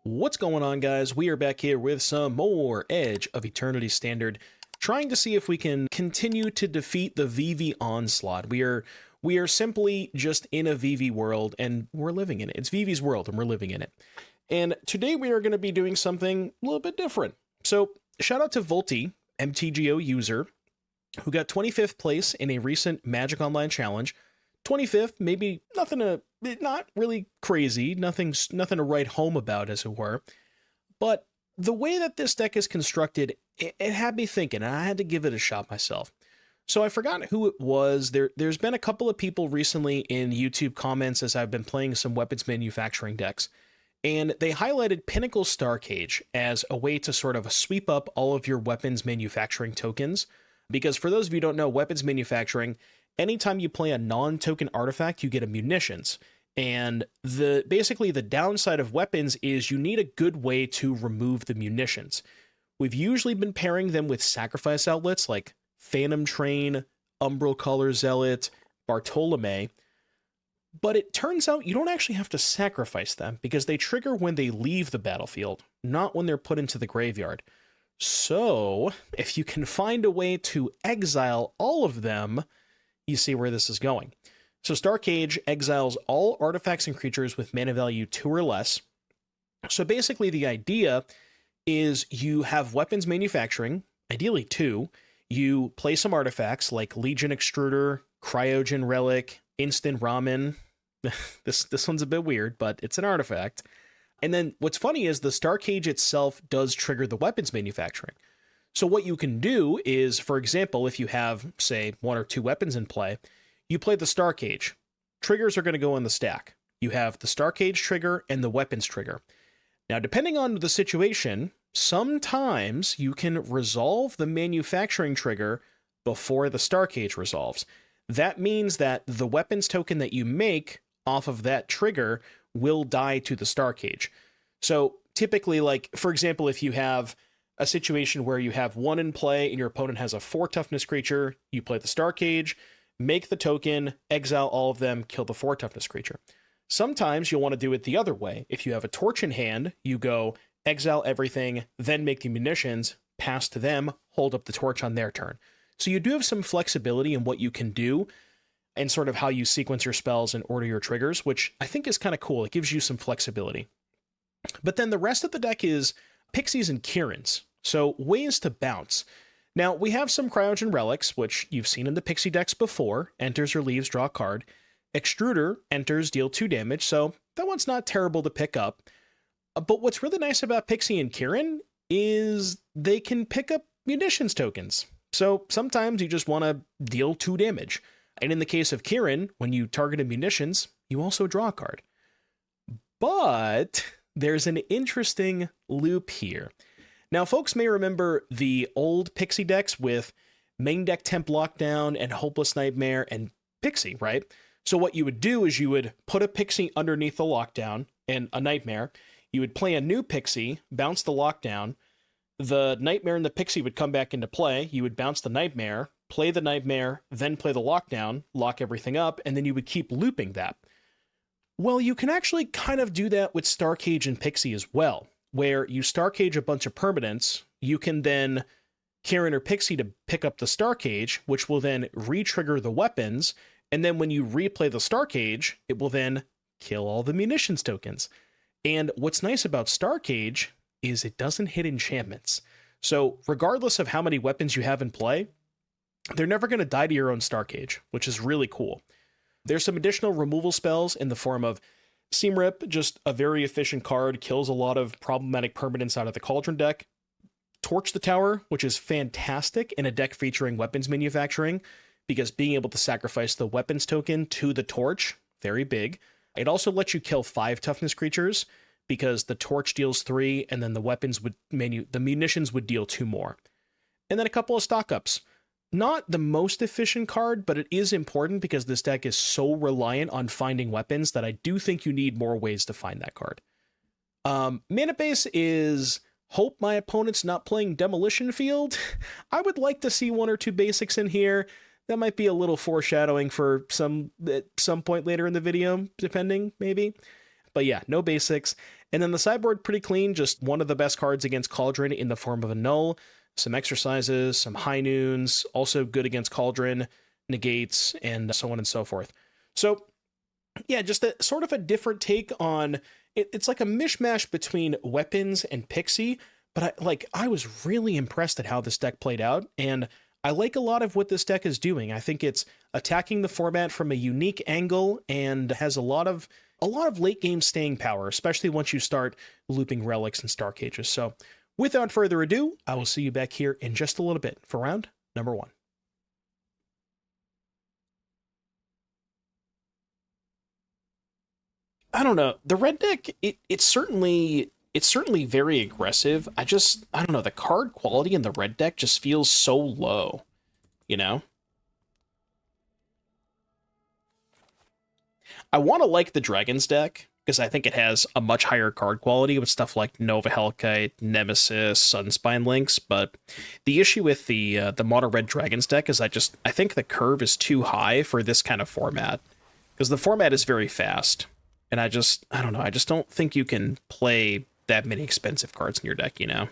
What's going on, guys? We are back here with some more Edge of Eternity Standard, trying to see if we can continue to defeat the VV onslaught. We are simply just in a VV world, and we're living in it. It's VV's world, and we're living in it. And today we are going to be doing something a little bit different. So, shout out to Volti, MTGEOE user, who got 25th place in a recent Magic Online challenge. 25th, maybe not really crazy, nothing to write home about, as it were. But the way that this deck is constructed, it had me thinking, and I had to give it a shot myself. So I forgot who it was. There's been a couple of people recently in YouTube comments as I've been playing some weapons manufacturing decks, and they highlighted Pinnacle Starcage as a way to sort of sweep up all of your weapons manufacturing tokens. Because for those of you who don't know, weapons manufacturing, anytime you play a non-token artifact, you get a munitions. And basically the downside of weapons is you need a good way to remove the munitions. We've usually been pairing them with sacrifice outlets like Phantom Train, Umbral Color Zealot, Bartolome. But it turns out you don't actually have to sacrifice them because they trigger when they leave the battlefield, not when they're put into the graveyard. So if you can find a way to exile all of them, you see where this is going. So Starcage exiles all artifacts and creatures with mana value 2 or less. So basically the idea is you have weapons manufacturing, ideally 2. You play some artifacts like Legion Extruder, Cryogen Relic, Instant Ramen. This one's a bit weird, but it's an artifact. And then what's funny is the Starcage itself does trigger the weapons manufacturing. So what you can do is, for example, if you have, say, 1 or 2 weapons in play, you play the Starcage. Triggers are going to go in the stack. You have the Starcage trigger and the weapons trigger. Now, depending on the situation, sometimes you can resolve the manufacturing trigger before the Starcage resolves. That means that the weapons token that you make off of that trigger will die to the Starcage. So typically, like, for example, if you have a situation where you have 1 in play and your opponent has a 4 toughness creature, you play the Starcage, make the token, exile all of them, kill the 4 toughness creature. Sometimes you'll want to do it the other way. If you have a torch in hand, you go exile everything, then make the munitions, pass to them, hold up the torch on their turn. So you do have some flexibility in what you can do and sort of how you sequence your spells and order your triggers, which I think is kind of cool. It gives you some flexibility. But then the rest of the deck is Pixies and Kirins. So ways to bounce. Now, we have some Cryogen Relics, which you've seen in the Pixie decks before. Enters or leaves, draw a card. Extruder, enters, deal 2 damage, so that one's not terrible to pick up. But what's really nice about Pixie and Kirin is they can pick up munitions tokens. So sometimes you just want to deal 2 damage. And in the case of Kirin, when you target munitions, you also draw a card. But there's an interesting loop here. Now, folks may remember the old Pixie decks with main deck temp lockdown and hopeless nightmare and Pixie, right? So what you would do is you would put a Pixie underneath the lockdown and a nightmare. You would play a new Pixie, bounce the lockdown. The nightmare and the Pixie would come back into play. You would bounce the nightmare, play the nightmare, then play the lockdown, lock everything up, and then you would keep looping that. Well, you can actually kind of do that with Starcage and Pixie as well, where you Starcage a bunch of permanents, you can then Kirin or Pixie to pick up the Starcage, which will then re-trigger the weapons, and then when you replay the Starcage, it will then kill all the munitions tokens. And what's nice about Starcage is it doesn't hit enchantments. So regardless of how many weapons you have in play, they're never going to die to your own Starcage, which is really cool. There's some additional removal spells in the form of Seam Rip, just a very efficient card, kills a lot of problematic permanents out of the Cauldron deck. Torch the Tower, which is fantastic in a deck featuring weapons manufacturing, because being able to sacrifice the weapons token to the torch, very big. It also lets you kill 5 toughness creatures, because the torch deals 3, and then the munitions would deal 2 more. And then a couple of stock-ups. Not the most efficient card, but it is important because this deck is so reliant on finding weapons that I do think you need more ways to find that card. Mana base is hope my opponent's not playing Demolition Field. I would like to see 1 or 2 basics in here. That might be a little foreshadowing for at some point later in the video, depending, maybe. But yeah, no basics. And then the sideboard, pretty clean. Just one of the best cards against Cauldron in the form of Annul. Some Exorcises, some High Noons. Also good against Cauldron, Negates, and so on and so forth. So yeah, just a sort of a different take on it. It's like a mishmash between weapons and Pixie, but I was really impressed at how this deck played out, and I like a lot of what this deck is doing. I think it's attacking the format from a unique angle and has a lot of late game staying power, especially once you start looping relics and Starcages. So without further ado, I will see you back here in just a little bit for round number 1. I don't know. The red deck, it's certainly very aggressive. I don't know, the card quality in the red deck just feels so low, you know? I want to like the Dragons deck because I think it has a much higher card quality with stuff like Nova Hellkite, Nemesis, Sunspine Links, but the issue with the Mono Red Dragons deck is I think the curve is too high for this kind of format because the format is very fast. And I don't know, I just don't think you can play that many expensive cards in your deck, you know?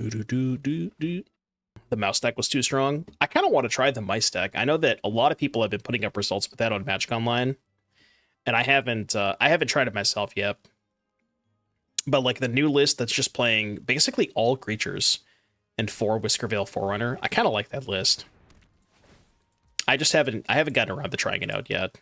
The mouse deck was too strong. I kind of want to try the mice deck. I know that a lot of people have been putting up results with that on Magic Online, and I haven't tried it myself yet. But like the new list that's just playing basically all creatures and 4 Whiskervale Forerunner, I kind of like that list. I haven't gotten around to trying it out yet.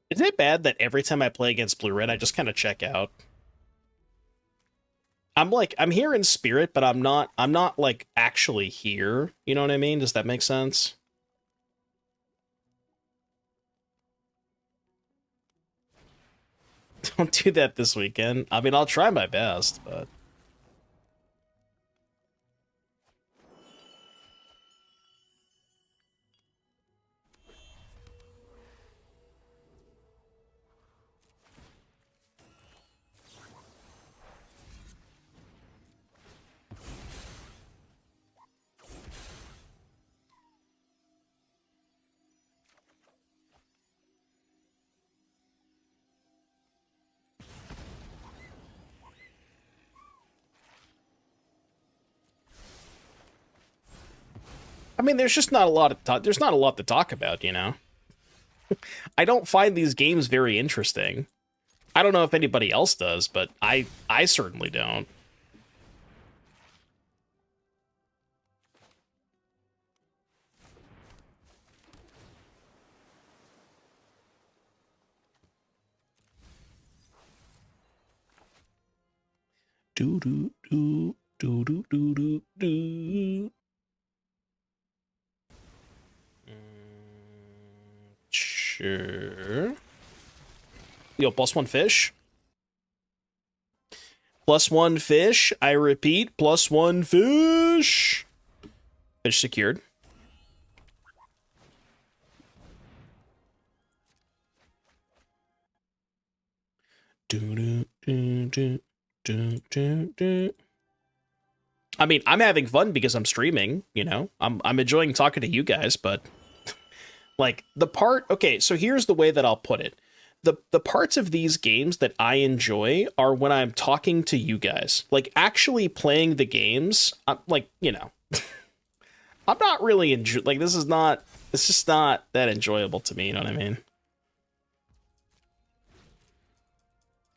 Is it bad that every time I play against blue-red, I just kind of check out? I'm here in spirit, but I'm not like actually here. You know what I mean? Does that make sense? Don't do that this weekend. I mean, I'll try my best, but I mean, there's just not a lot of there's not a lot to talk about, you know. I don't find these games very interesting. I don't know if anybody else does, but I certainly don't. Do do do do do do do do. Sure. Yo, +1 fish. +1 fish. I repeat, +1 fish. Fish secured. Do do do do do do do. I mean, I'm having fun because I'm streaming, you know? I'm enjoying talking to you guys, but like the part, okay, so here's the way that I'll put it. The parts of these games that I enjoy are when I'm talking to you guys. Like actually playing the games, I'm like, you know, I'm not really like it's just not that enjoyable to me, you know what I mean?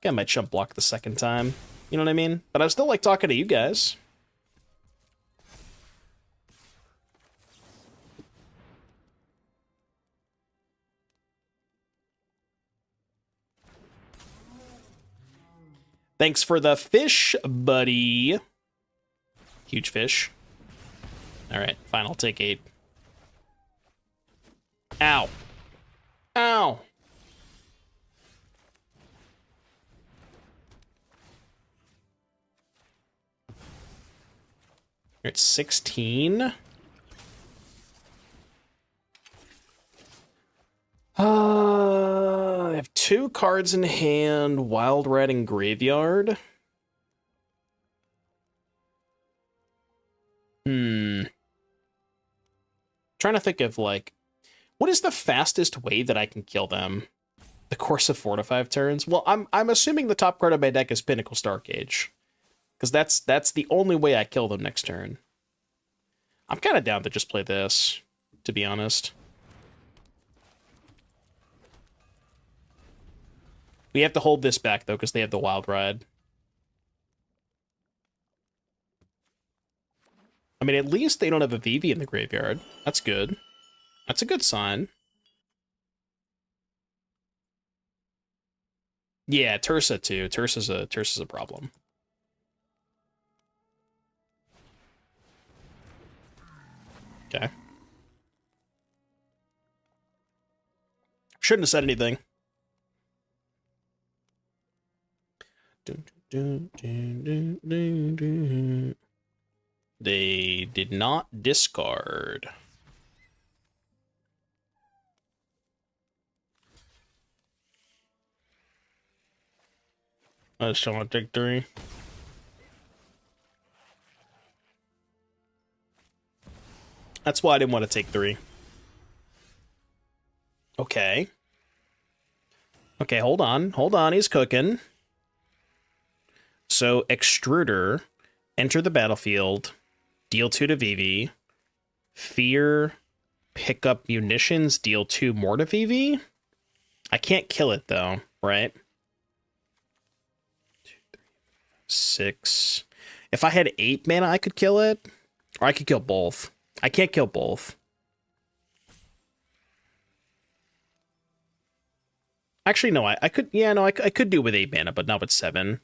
I might jump block the second time, you know what I mean? But I still like talking to you guys. Thanks for the fish, buddy. Huge fish. All right, fine, I'll take 8. Ow. Ow. You're at 16. I have 2 cards in hand, Wild Red and Graveyard. Trying to think of, like, what is the fastest way that I can kill them? The course of 4 to 5 turns? Well, I'm assuming the top card of my deck is Pinnacle Starcage. Because that's the only way I kill them next turn. I'm kind of down to just play this, to be honest. We have to hold this back, though, because they have the Wild Ride. I mean, at least they don't have a VV in the graveyard. That's good. That's a good sign. Yeah, Tursa, too. Tursa's a problem. Okay. Shouldn't have said anything. They did not discard. I just want to take 3. That's why I didn't want to take 3. Okay. Okay, hold on. Hold on, he's cooking. So, Extruder, enter the battlefield, deal 2 to VV, Fear, pick up munitions, deal 2 more to VV? I can't kill it, though, right? 2, 3, 6. If I had 8 mana, I could kill it. Or I could kill both. I can't kill both. Actually, no, I could... Yeah, no, I could do with 8 mana, but not with 7.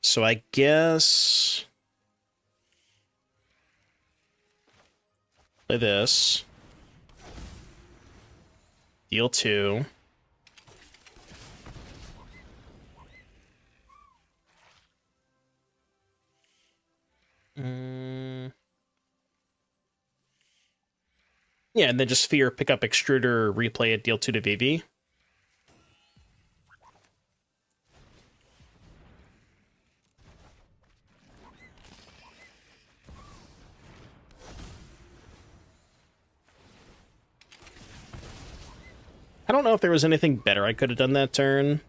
So I guess... play this. Deal 2. Yeah, and then just Fear, pick up Extruder, replay it, deal 2 to VV. I don't know if there was anything better I could have done that turn.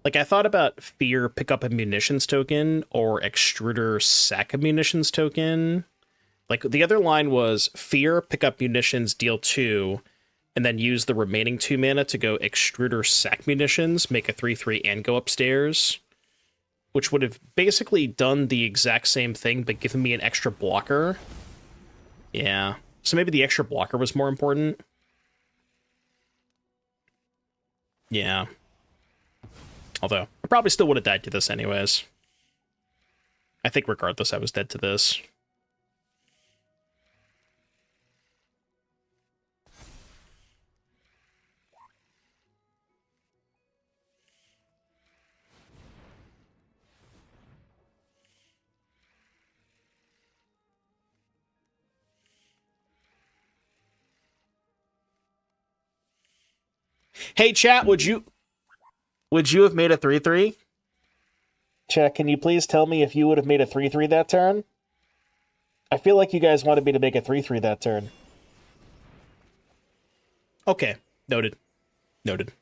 Like, I thought about Fear, pick up a munitions token, or Extruder, sack a munitions token. Like, the other line was Fear, pick up munitions, deal 2, and then use the remaining 2 mana to go Extruder, sack munitions, make a 3/3, and go upstairs. Which would have basically done the exact same thing, but given me an extra blocker. Yeah. So maybe the extra blocker was more important. Yeah. Although, I probably still would have died to this anyways. I think regardless, I was dead to this. Hey, chat, would you have made a 3/3? Chat, can you please tell me if you would have made a 3-3 that turn? I feel like you guys wanted me to make a 3-3 that turn. Okay, noted. Noted.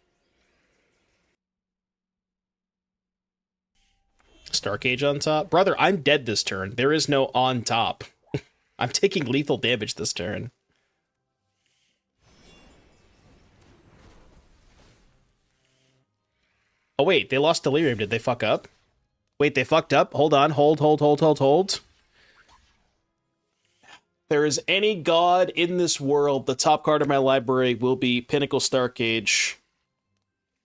Starcage on top? Brother, I'm dead this turn. There is no on top. I'm taking lethal damage this turn. Oh wait, they lost Delirium. Did they fuck up? Wait, they fucked up? Hold on. Hold. There is any god in this world, the top card of my library will be Pinnacle Starcage.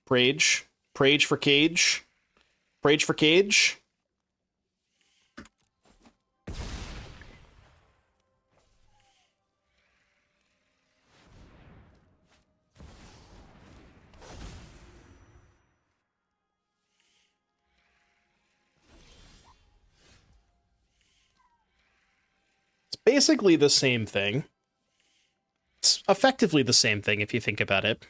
Prage. Prage for Cage. Prage for Cage. Basically the same thing. It's effectively the same thing if you think about it.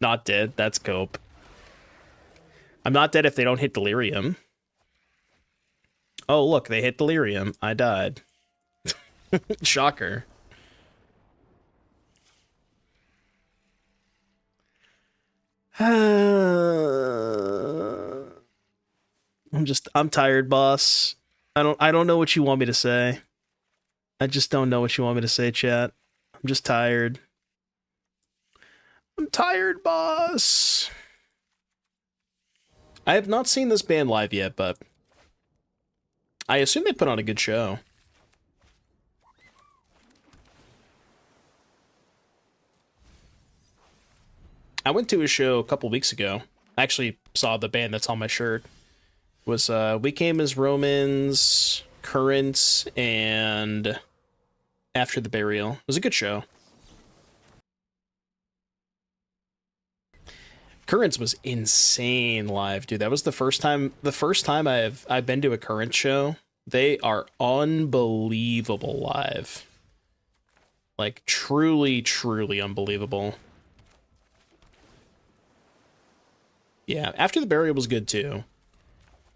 Not dead. That's cope. I'm not dead if they don't hit Delirium. Oh, look, they hit Delirium. I died. Shocker. I'm tired, boss. I don't know what you want me to say. I just don't know what you want me to say, chat. I'm just tired. I'm tired, boss. I have not seen this band live yet, but I assume they put on a good show. I went to a show a couple weeks ago. I actually saw the band that's on my shirt. It was We Came as Romans, Currents, and After the Burial. It was a good show. Currents was insane live, dude. That was the first time I've been to a Current show. They are unbelievable live. Like truly unbelievable. Yeah, After the Burial was good too.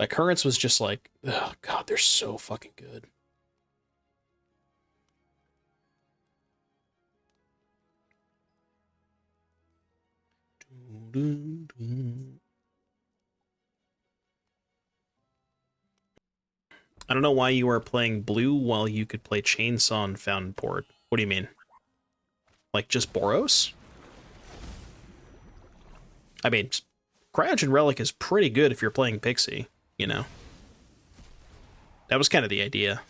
Like Currents was just like, oh god, they're so fucking good. I don't know why you are playing blue while you could play Chainsaw and Fountain Port. What do you mean? Like just Boros? I mean, Cryogen Relic is pretty good if you're playing Pixie, you know? That was kind of the idea.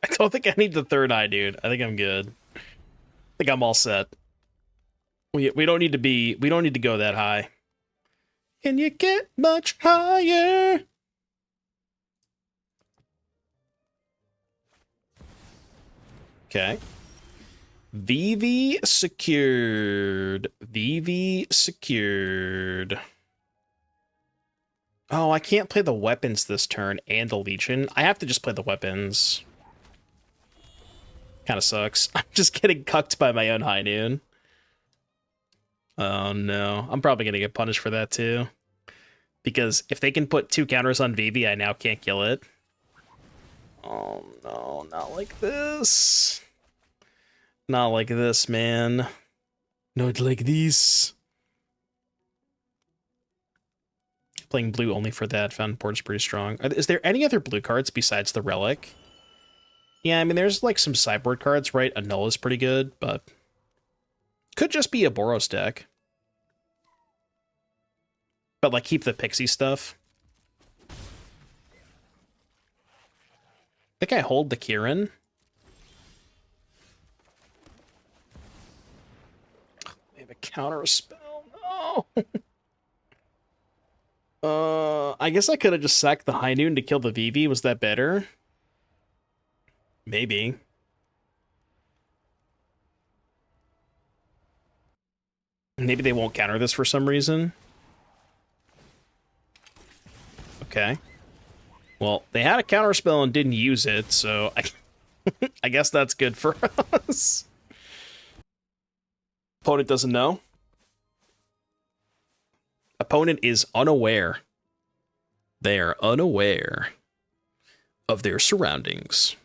I don't think I need the third eye, dude. I think I'm good. I think I'm all set. We don't need to go that high. Can you get much higher? Okay. VV secured. VV secured. Oh, I can't play the weapons this turn and the Legion. I have to just play the weapons. Kind of sucks. I'm just getting cucked by my own High Noon. Oh no. I'm probably going to get punished for that too. Because if they can put 2 counters on VV, I now can't kill it. Oh no, not like this. Not like this, man. Not like this. Playing blue only for that. Fountain Port is pretty strong. Is there any other blue cards besides the Relic? Yeah, I mean, there's like some sideboard cards, right? Annul is pretty good, but could just be a Boros deck. But like, keep the Pixie stuff. I think I hold the Kirin. have a counter spell. No. I guess I could have just sacked the High Noon to kill the Vivi. Was that better? Maybe. Maybe they won't counter this for some reason. Okay. Well, they had a counter spell and didn't use it, so I guess that's good for us. Opponent doesn't know. Opponent is unaware. They are unaware of their surroundings.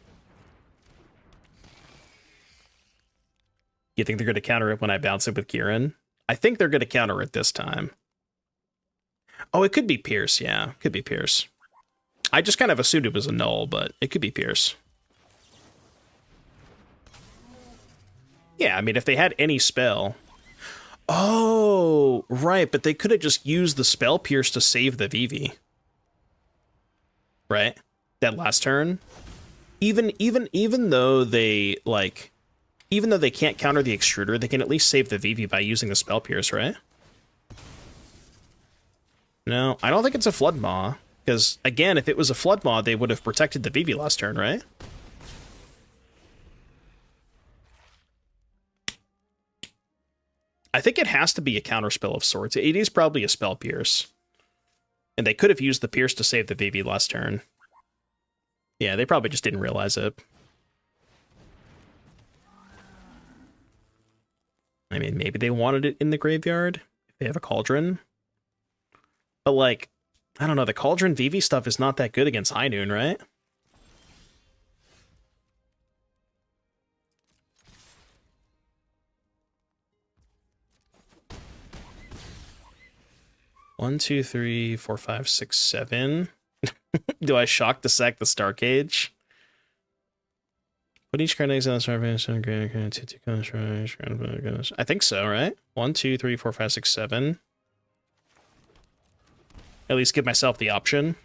You think they're going to counter it when I bounce it with Kirin? I think they're going to counter it this time. Oh, it could be Pierce, yeah. Could be Pierce. I just kind of assumed it was a null, but it could be Pierce. Yeah, I mean, if they had any spell... Oh, right, but they could have just used the spell Pierce to save the Vivi. Right? That last turn. Even though they, like... Even though they can't counter the Extruder, they can at least save the Vivi by using the spell Pierce, right? No, I don't think it's a Flood Maw. Because, again, if it was a Flood Maw, they would have protected the Vivi last turn, right? I think it has to be a counterspell of sorts. It is probably a spell Pierce. And they could have used the Pierce to save the Vivi last turn. Yeah, they probably just didn't realize it. I mean, maybe they wanted it in the graveyard. If they have a Cauldron. But, like, I don't know, the Cauldron Vivi stuff is not that good against High Noon, right? One, two, three, four, five, six, seven. Do I shock to sack the Starcage? Put each card next to the Starcage. I think so, right? 1, 2, 3, 4, 5, 6, 7. At least give myself the option.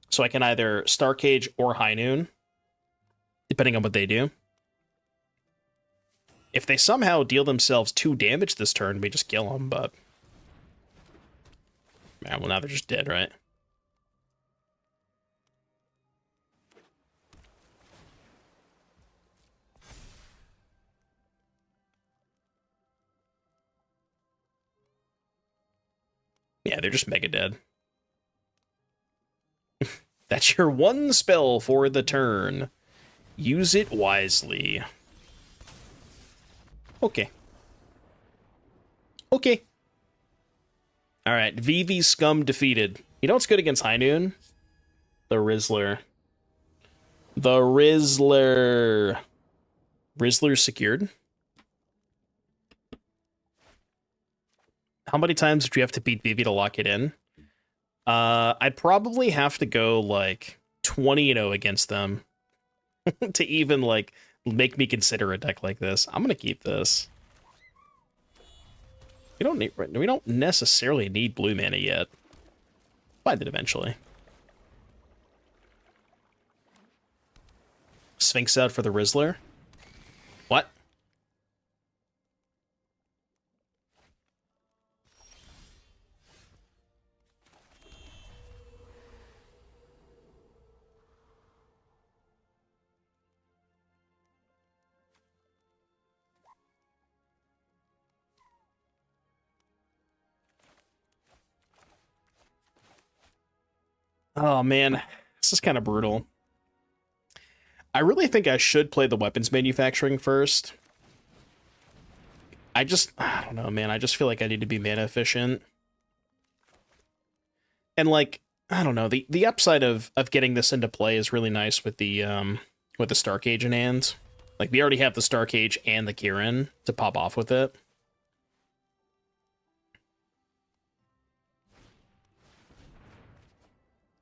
So I can either Starcage or High Noon, depending on what they do. If they somehow deal themselves 2 damage this turn, we just kill them, but... Yeah, well, now they're just dead, right? Yeah, they're just mega dead. That's your one spell for the turn. Use it wisely. Okay. Okay. Alright, VV Scum defeated. You know what's good against High Noon? The Rizzler. The Rizzler. Rizzler secured? How many times would you have to beat Vivi to lock it in? I'd probably have to go, like, 20-0 against them to even, like, make me consider a deck like this. I'm gonna keep this. We don't necessarily need blue mana yet. Find it eventually. Sphinx out for the Rizzler. What? Oh, man. This is kind of brutal. I really think I should play the weapons manufacturing first. I don't know, man. I just feel like I need to be mana efficient. And, I don't know. The upside of getting this into play is really nice with the Starcage in hand. Like, we already have the Starcage and the Kirin to pop off with it.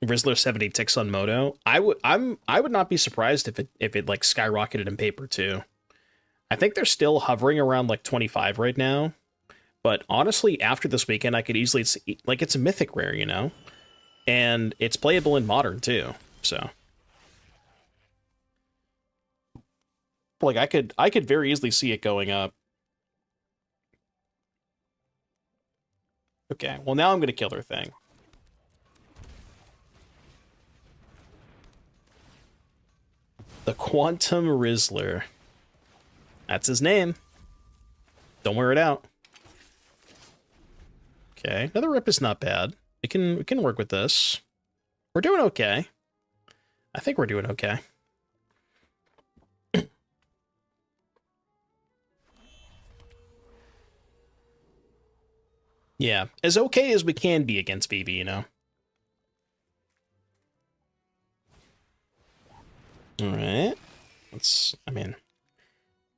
Rizzler 70 ticks on Moto. I would not be surprised if it like skyrocketed in paper too. I think they're still hovering around like 25 right now. But honestly, after this weekend, I could easily see, like, it's a mythic rare, you know? And it's playable in modern too. So like I could very easily see it going up. Okay, well now I'm gonna kill their thing. The Quantum Rizzler. That's his name. Don't wear it out. Okay, another rip is not bad. We can work with this. We're doing okay. I think we're doing okay. Yeah, as okay as we can be against BB, you know? Alright. I mean,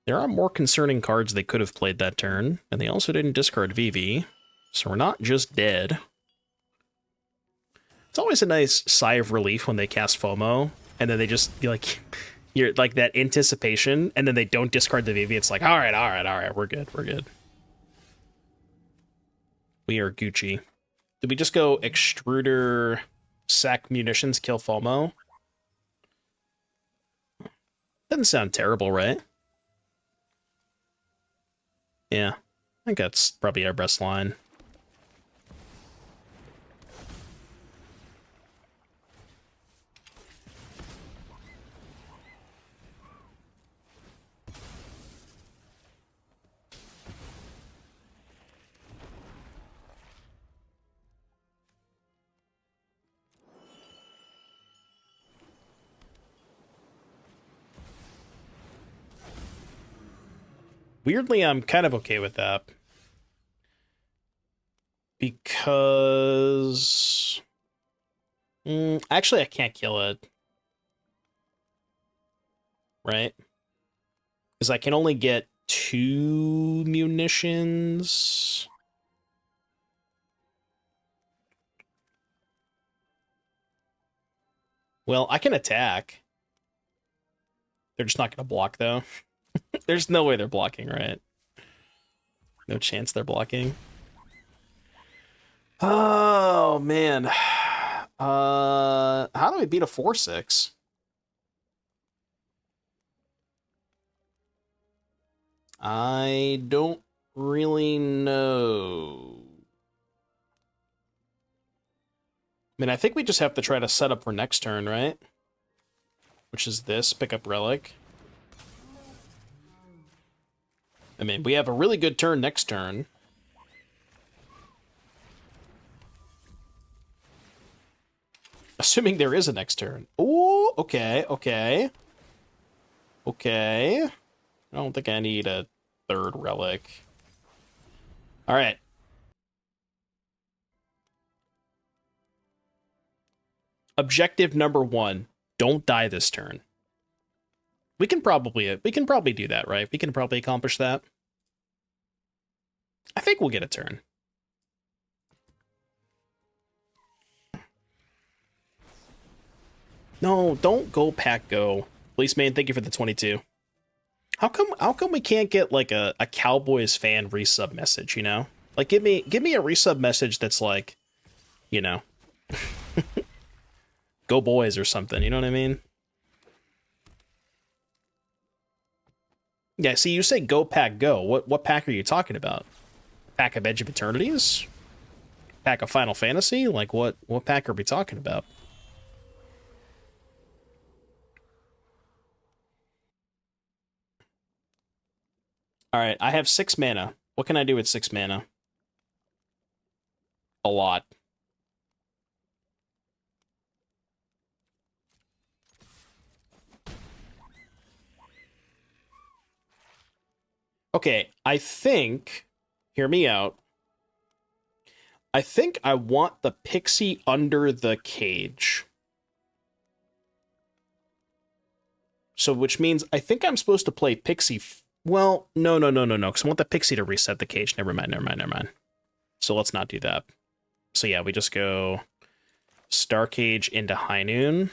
there are more concerning cards they could have played that turn, and they also didn't discard VV, so we're not just dead. It's always a nice sigh of relief when they cast FOMO, and then they just, you're like that anticipation, and then they don't discard the VV. It's like, all right, we're good. We are Gucci. Did we just go Extruder, sack munitions, kill FOMO? Doesn't sound terrible, right? Yeah, I think that's probably our best line. Weirdly, I'm kind of okay with that. Because... actually, I can't kill it. Right? Because I can only get 2 munitions. Well, I can attack. They're just not going to block, though. There's no way they're blocking, right? No chance they're blocking. Oh, man. How do I beat a 4/6? I don't really know. I mean, I think we just have to try to set up for next turn, right? Which is this, pick up Relic. I mean, we have a really good turn next turn. Assuming there is a next turn. Oh, okay. I don't think I need a 3rd Relic. All right. Objective number 1. Don't die this turn. We can probably do that, right? We can probably accomplish that. I think we'll get a turn. No, don't go pack go. Police man, thank you for the 22. How come we can't get like a Cowboys fan resub message, you know? Like give me a resub message that's like, you know, go boys or something, you know what I mean? Yeah, see, you say go pack go. What pack are you talking about? Pack of Edge of Eternities? Pack of Final Fantasy? Like what pack are we talking about? All right, I have 6 mana. What can I do with 6 mana? A lot. Okay, I think, hear me out. I think I want the Pixie under the cage. So, which means I think I'm supposed to play Pixie. Well, no, because I want the Pixie to reset the cage. Never mind. So let's not do that. So yeah, we just go Starcage into High Noon.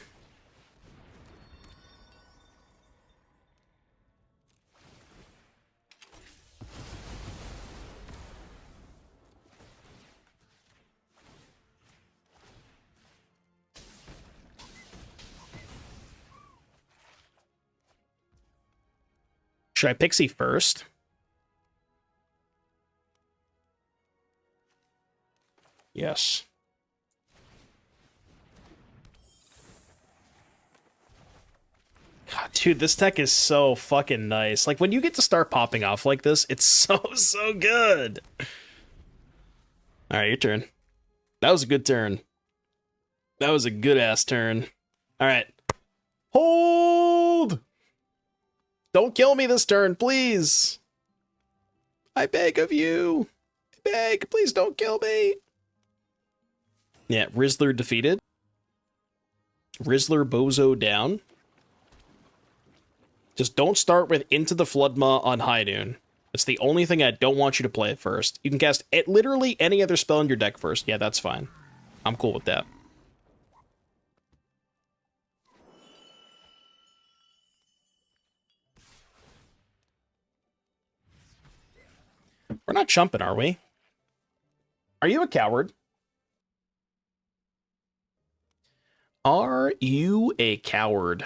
Should I Pixie first? Yes. God, dude, this deck is so fucking nice. Like, when you get to start popping off like this, it's so good. Alright, your turn. That was a good turn. That was a good-ass turn. Alright. Hold! Don't kill me this turn, please! I beg of you! I beg, please don't kill me! Yeah, Rizzler defeated. Rizzler Bozo down. Just don't start with Into the Floodmaw on High Noon. It's the only thing I don't want you to play at first. You can cast literally any other spell in your deck first. Yeah, that's fine. I'm cool with that. We're not chumping, are we? Are you a coward? Are you a coward?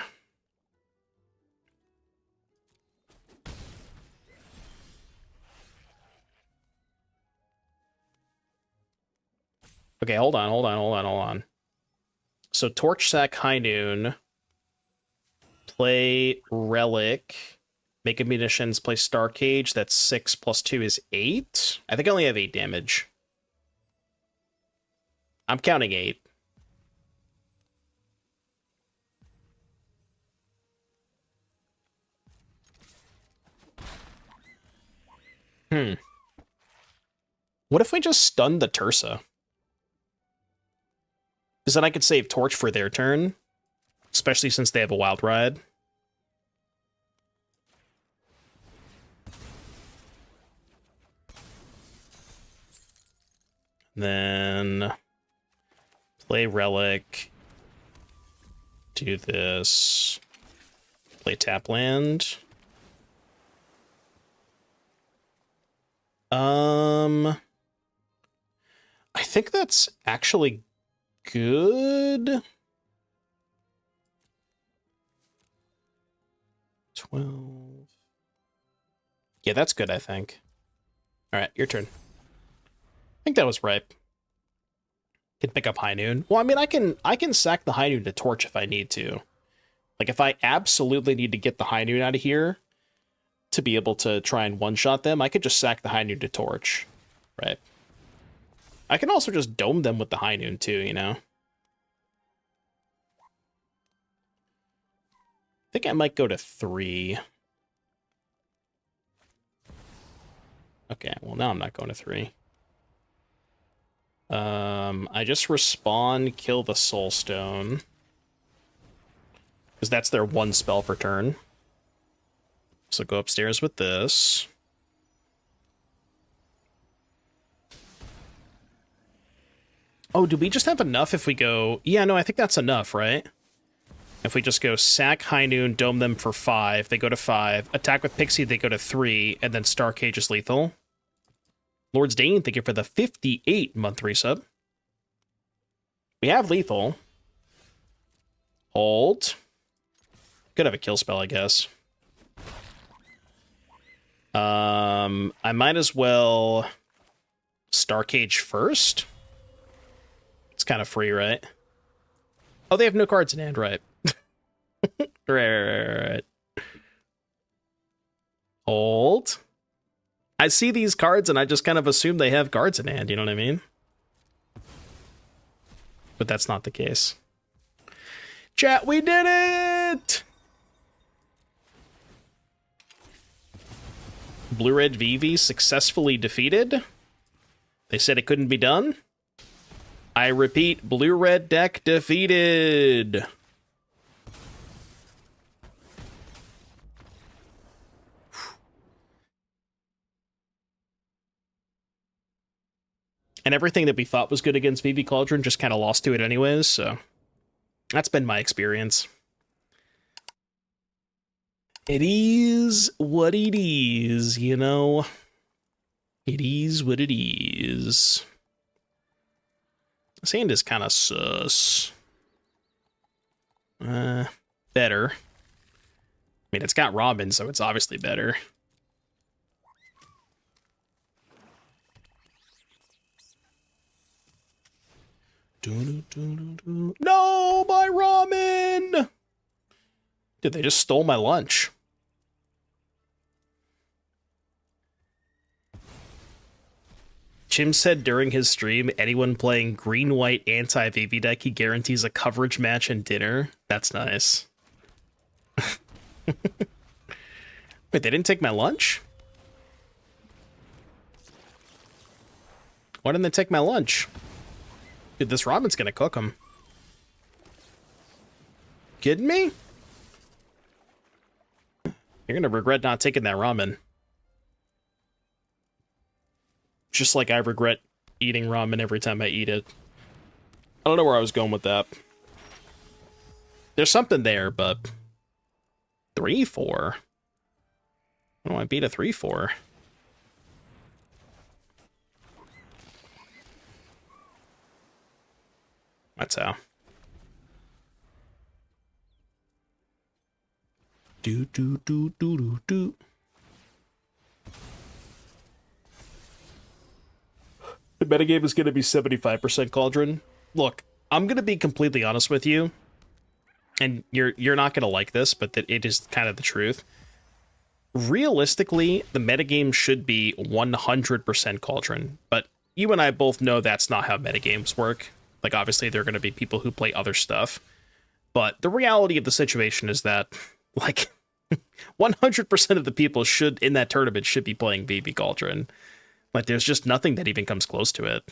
Okay, hold on. So Torch Sack High Noon, play Relic, make a munitions, play Starcage, that's 6 plus 2 is 8. I think I only have 8 damage. I'm counting 8. What if we just stun the Tursa? Because then I could save Torch for their turn, especially since they have a Wild Ride. Then play Relic, do this, play tap land. I think that's actually good. 12. Yeah, that's good, I think. All right, your turn. I think that was ripe. Can pick up High Noon. Well, I mean, I can sack the High Noon to Torch if I need to. Like, if I absolutely need to get the High Noon out of here to be able to try and one-shot them, I could just sack the High Noon to Torch, right? I can also just dome them with the High Noon too, you know? I think I might go to 3. Okay, well now I'm not going to 3. I just respawn, kill the Soulstone. Because that's their one spell per turn. So go upstairs with this. Oh, do we just have enough if we go... Yeah, no, I think that's enough, right? If we just go sack High Noon, dome them for 5, they go to 5. Attack with Pixie, they go to 3, and then Starcage is lethal. Lord's Dane, thank you for the 58-month resub. We have lethal. Hold. Could have a kill spell, I guess. I might as well Starcage first. It's kind of free, right? Oh, they have no cards in hand, right? right. Hold. I see these cards and I just kind of assume they have cards in hand, you know what I mean? But that's not the case. Chat, we did it! Blue-Red VV successfully defeated. They said it couldn't be done. I repeat, Blue-Red deck defeated. And everything that we thought was good against VV Cauldron just kind of lost to it anyways, so that's been my experience. It is what it is, you know? It is what it is. This hand is kind of sus. Better. I mean, it's got Robin, so it's obviously better. No, my ramen! Dude, they just stole my lunch. Jim said during his stream, anyone playing green-white anti-VV deck, he guarantees a coverage match and dinner. That's nice. Wait, they didn't take my lunch? Why didn't they take my lunch? Dude, this ramen's gonna cook them. Kidding me? You're gonna regret not taking that ramen. Just like I regret eating ramen every time I eat it. I don't know where I was going with that. There's something there, but... 3-4? How do I beat a 3-4? That's how. Do. The metagame is going to be 75% Cauldron. Look, I'm going to be completely honest with you, and you're not going to like this, but that it is kind of the truth. Realistically, the metagame should be 100% Cauldron, but you and I both know that's not how metagames work. Like, obviously, there are going to be people who play other stuff, but the reality of the situation is that, like, 100% of the people in that tournament should be playing VV Cauldron. Like, there's just nothing that even comes close to it.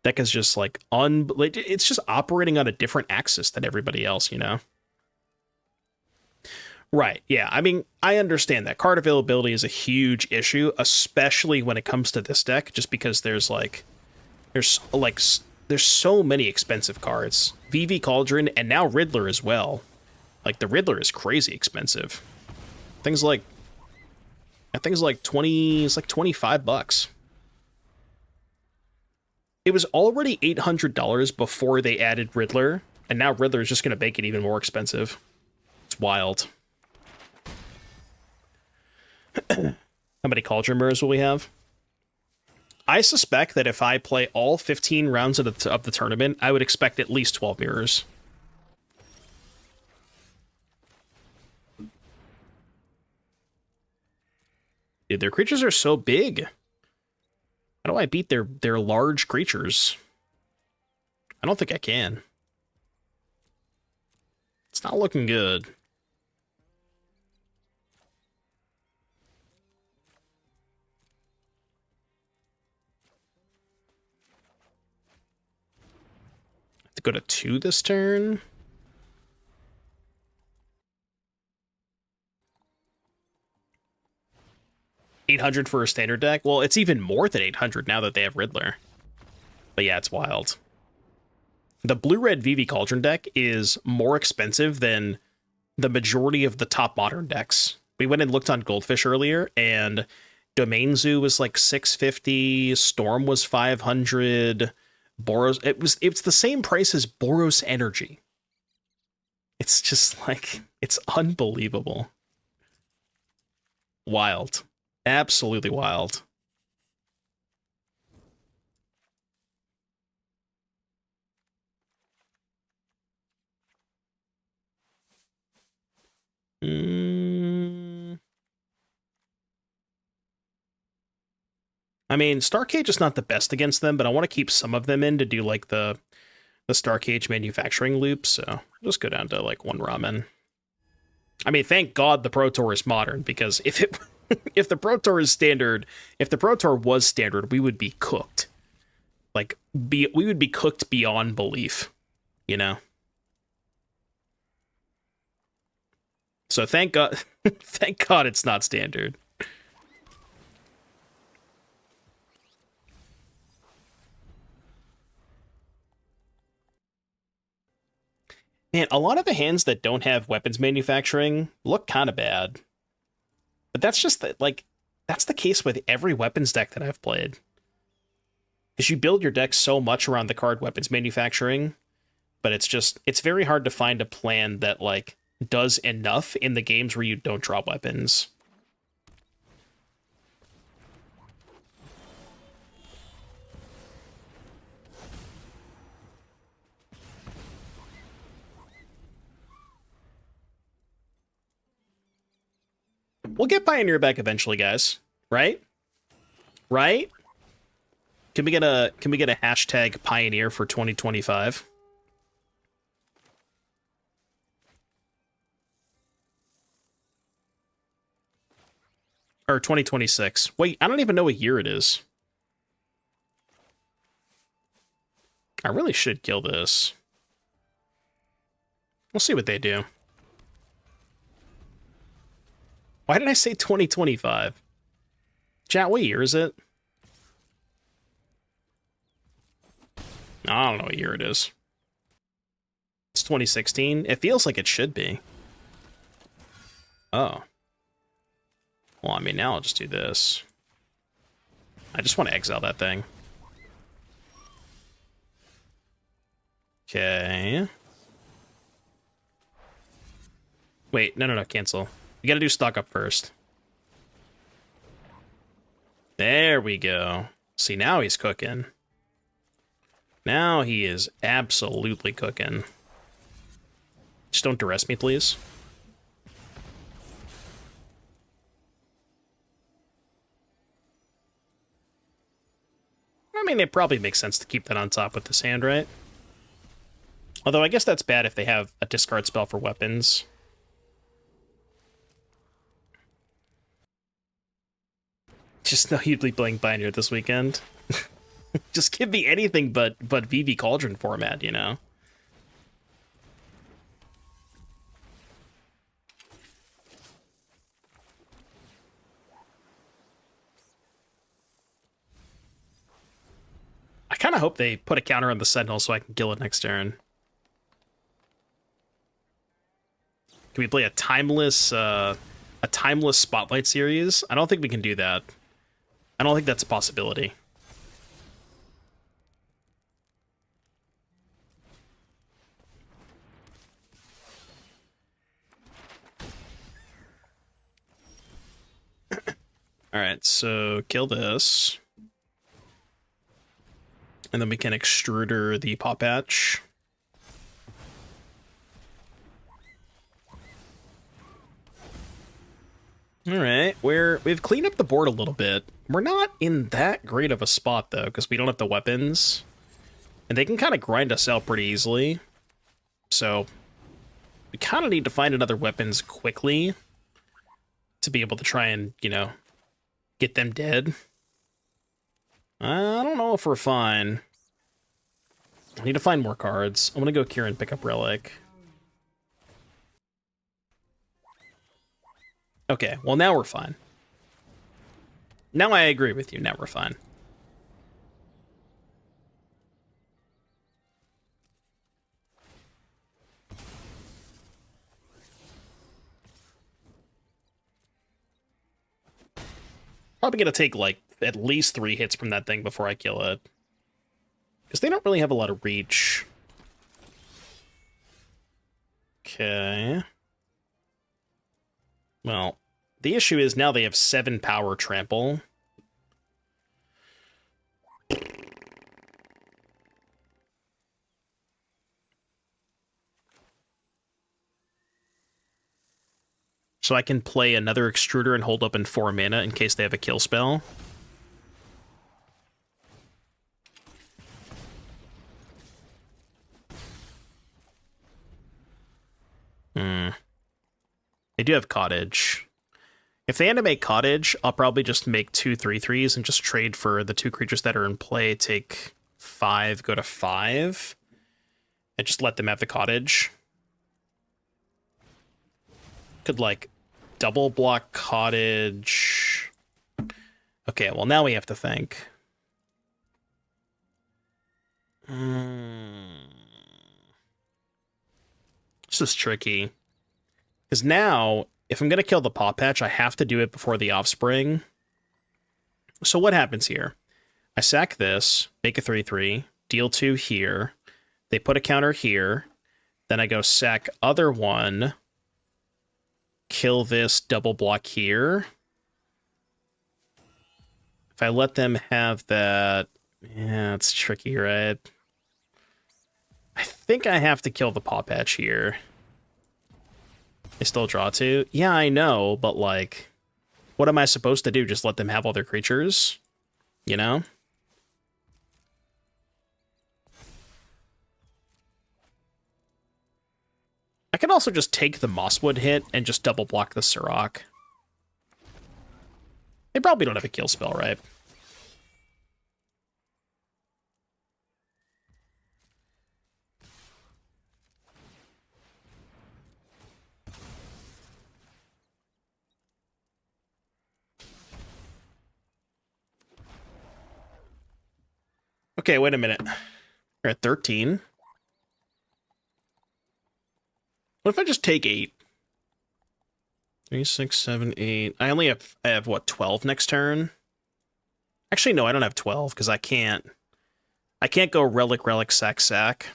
Deck is just, like, it's just operating on a different axis than everybody else, you know? Right, yeah. I mean, I understand that. Card availability is a huge issue, especially when it comes to this deck, just because there's so many expensive cards. VV Cauldron, and now Riddler as well. Like, the Riddler is crazy expensive. Things like 20, it's like $25. It was already $800 before they added Riddler, and now Riddler is just going to make it even more expensive. It's wild. How many Cauldron mirrors will we have? I suspect that if I play all 15 rounds of the tournament, I would expect at least 12 mirrors. Dude, their creatures are so big. How do I beat their large creatures? I don't think I can. It's not looking good. I have to go to 2 this turn. $800 for a standard deck? Well, it's even more than 800 now that they have Riddler. But yeah, it's wild. The blue-red VV Cauldron deck is more expensive than the majority of the top modern decks. We went and looked on Goldfish earlier, and Domain Zoo was like $650, Storm was $500, Boros... It's the same price as Boros Energy. It's just like... It's unbelievable. Wild. Absolutely wild. I mean, Starcage is not the best against them, but I want to keep some of them in to do like the Starcage manufacturing loop, so I'll just go down to like 1 ramen. I mean, thank God the Pro Tour is modern, because if the Pro Tour is standard, if the Pro Tour was standard, we would be cooked. Like, we would be cooked beyond belief, you know? So thank God, thank God it's not standard. Man, a lot of the hands that don't have weapons manufacturing look kind of bad. But that's just, that's the case with every weapons deck that I've played. Because you build your deck so much around the card weapons manufacturing, but it's very hard to find a plan that, like, does enough in the games where you don't draw weapons. We'll get Pioneer back eventually, guys. Right? Right? Can we get a hashtag Pioneer for 2025? Or 2026. Wait, I don't even know what year it is. I really should kill this. We'll see what they do. Why did I say 2025? Chat, what year is it? I don't know what year it is. It's 2016. It feels like it should be. Oh. Well, I mean, now I'll just do this. I just want to exile that thing. Okay. Wait, no, cancel. You gotta do stock up first. There we go. See, now he's cooking. Now he is absolutely cooking. Just don't duress me, please. I mean, it probably makes sense to keep that on top with this hand, right? Although I guess that's bad if they have a discard spell for weapons. Just know you'd be playing Pioneer this weekend. Just give me anything but VV Cauldron format, you know? I kind of hope they put a counter on the Sentinel so I can kill it next turn. Can we play a timeless Spotlight series? I don't think we can do that. I don't think that's a possibility. Alright, so kill this. And then we can Extruder the Pop Patch. Alright, we've cleaned up the board a little bit. We're not in that great of a spot, though, because we don't have the weapons. And they can kind of grind us out pretty easily. So, we kind of need to find another weapons quickly to be able to try and, you know, get them dead. I don't know if we're fine. I need to find more cards. I'm gonna go Kirin, pick up Relic. Okay, well now we're fine. Now I agree with you, now we're fine. Probably gonna take, like, at least 3 hits from that thing before I kill it. Because they don't really have a lot of reach. Okay. Well, the issue is now they have 7 power trample. So I can play another Extruder and hold up in 4 mana in case they have a kill spell. They do have Cottage. If they animate Cottage, I'll probably just make 2 3/3s and just trade for the 2 creatures that are in play, take 5, go to 5, and just let them have the Cottage. Could, like, double block Cottage. Okay, well, now we have to think. This is tricky. Because now, if I'm going to kill the Pop Patch, I have to do it before the Offspring. So what happens here? I sack this, make a 3/3, deal 2 here. They put a counter here. Then I go sack other one, kill this, double block here. If I let them have that... Yeah, it's tricky, right? I think I have to kill the Pop Patch here. I still draw 2? Yeah, I know, but, like, What am I supposed to do? Just let them have all their creatures? You know? I can also just take the Mosswood hit and just double block the Sirach. They probably don't have a kill spell, right? Okay, wait a minute. We're at 13. What if I just take 8? 3, 6, 7, 8. I have what, 12 next turn? Actually, no, I don't have 12 because I can't go relic, sack.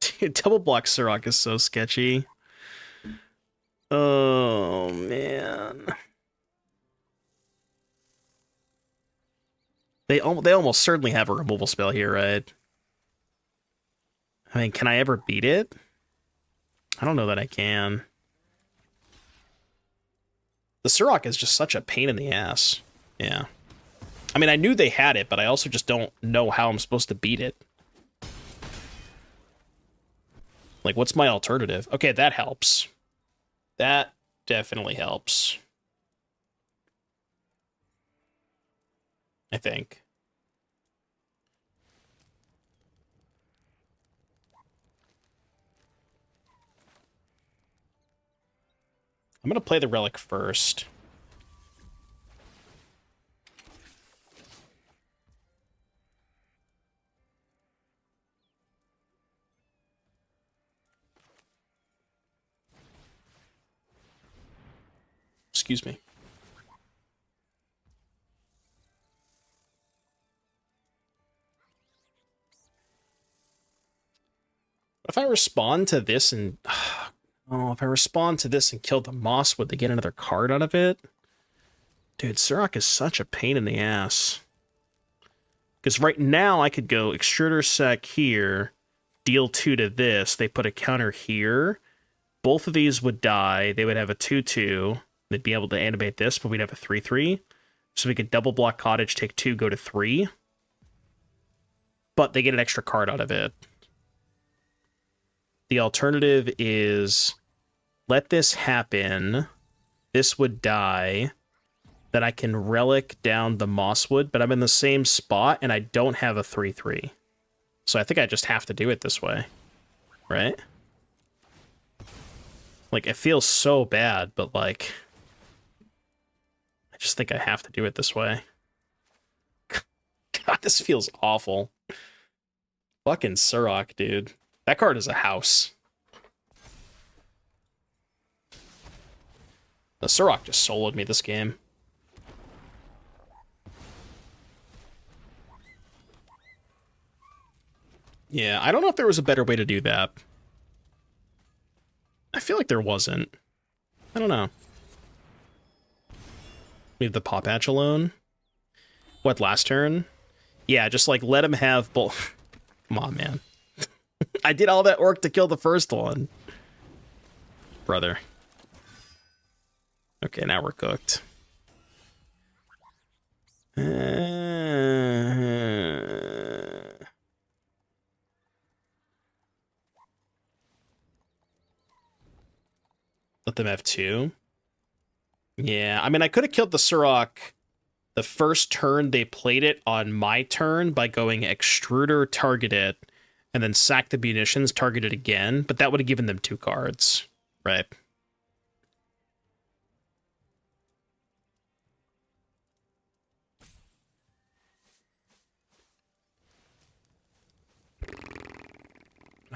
Dude, double block Sirach is so sketchy. Oh man. They almost certainly have a removal spell here, right? I mean, can I ever beat it? I don't know that I can. The Sirach is just such a pain in the ass. Yeah. I mean, I knew they had it, but I also just don't know how I'm supposed to beat it. Like, what's my alternative? Okay, that helps. That definitely helps. I think. I'm going to play the Relic first. Excuse me. If I respond to this and... Oh, if I respond to this and kill the Moss, would they get another card out of it? Dude, Sirach is such a pain in the ass. Because right now I could go Extruder Sack here, deal 2 to this, they put a counter here. Both of these would die. They would have a 2/2. They'd be able to animate this, but we'd have a 3/3. So we could double block Cottage, take 2, go to 3. But they get an extra card out of it. The alternative is let this happen. This would die. Then I can Relic down the Mosswood, but I'm in the same spot and I don't have a 3/3. So I think I just have to do it this way. Right? Like, it feels so bad, but like... I just think I have to do it this way. God, this feels awful. Fucking Sirach, dude. That card is a house. The Sirach just soloed me this game. Yeah, I don't know if there was a better way to do that. I feel like there wasn't. I don't know. Leave the Paw Patch alone. What, last turn? Yeah, just like let him have both. Come on, man. I did all that work to kill the first one. Brother. Okay, now we're cooked. Let them have 2. Yeah, I mean, I could have killed the Sirach the first turn they played it on my turn by going Extruder, target it, and then sack the munitions, target it again, but that would have given them 2 cards, right?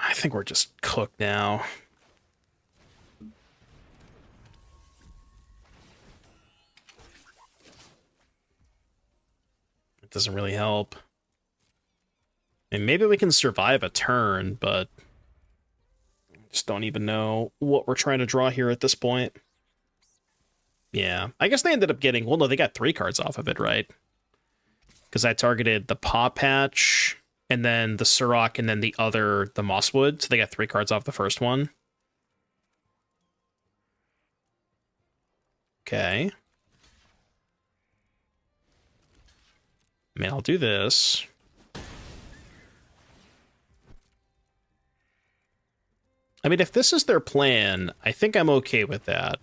I think we're just cooked now. It doesn't really help. And maybe we can survive a turn, but I just don't even know what we're trying to draw here at this point. Yeah, I guess they ended up getting... Well, no, they got 3 cards off of it, right? Because I targeted the Paw Patch, and then the Sirach, and then the Mosswood. So they got 3 cards off the first one. Okay. I mean, I'll do this. I mean, if this is their plan, I think I'm okay with that.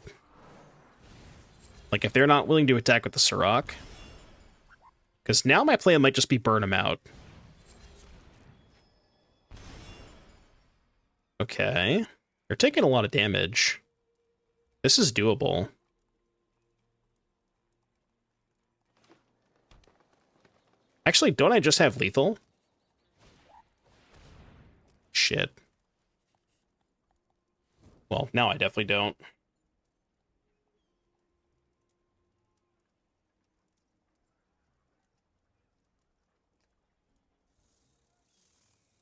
Like, if they're not willing to attack with the Sirach. Because now my plan might just be burn them out. Okay. They're taking a lot of damage. This is doable. Actually, don't I just have lethal? Shit. Well, now I definitely don't.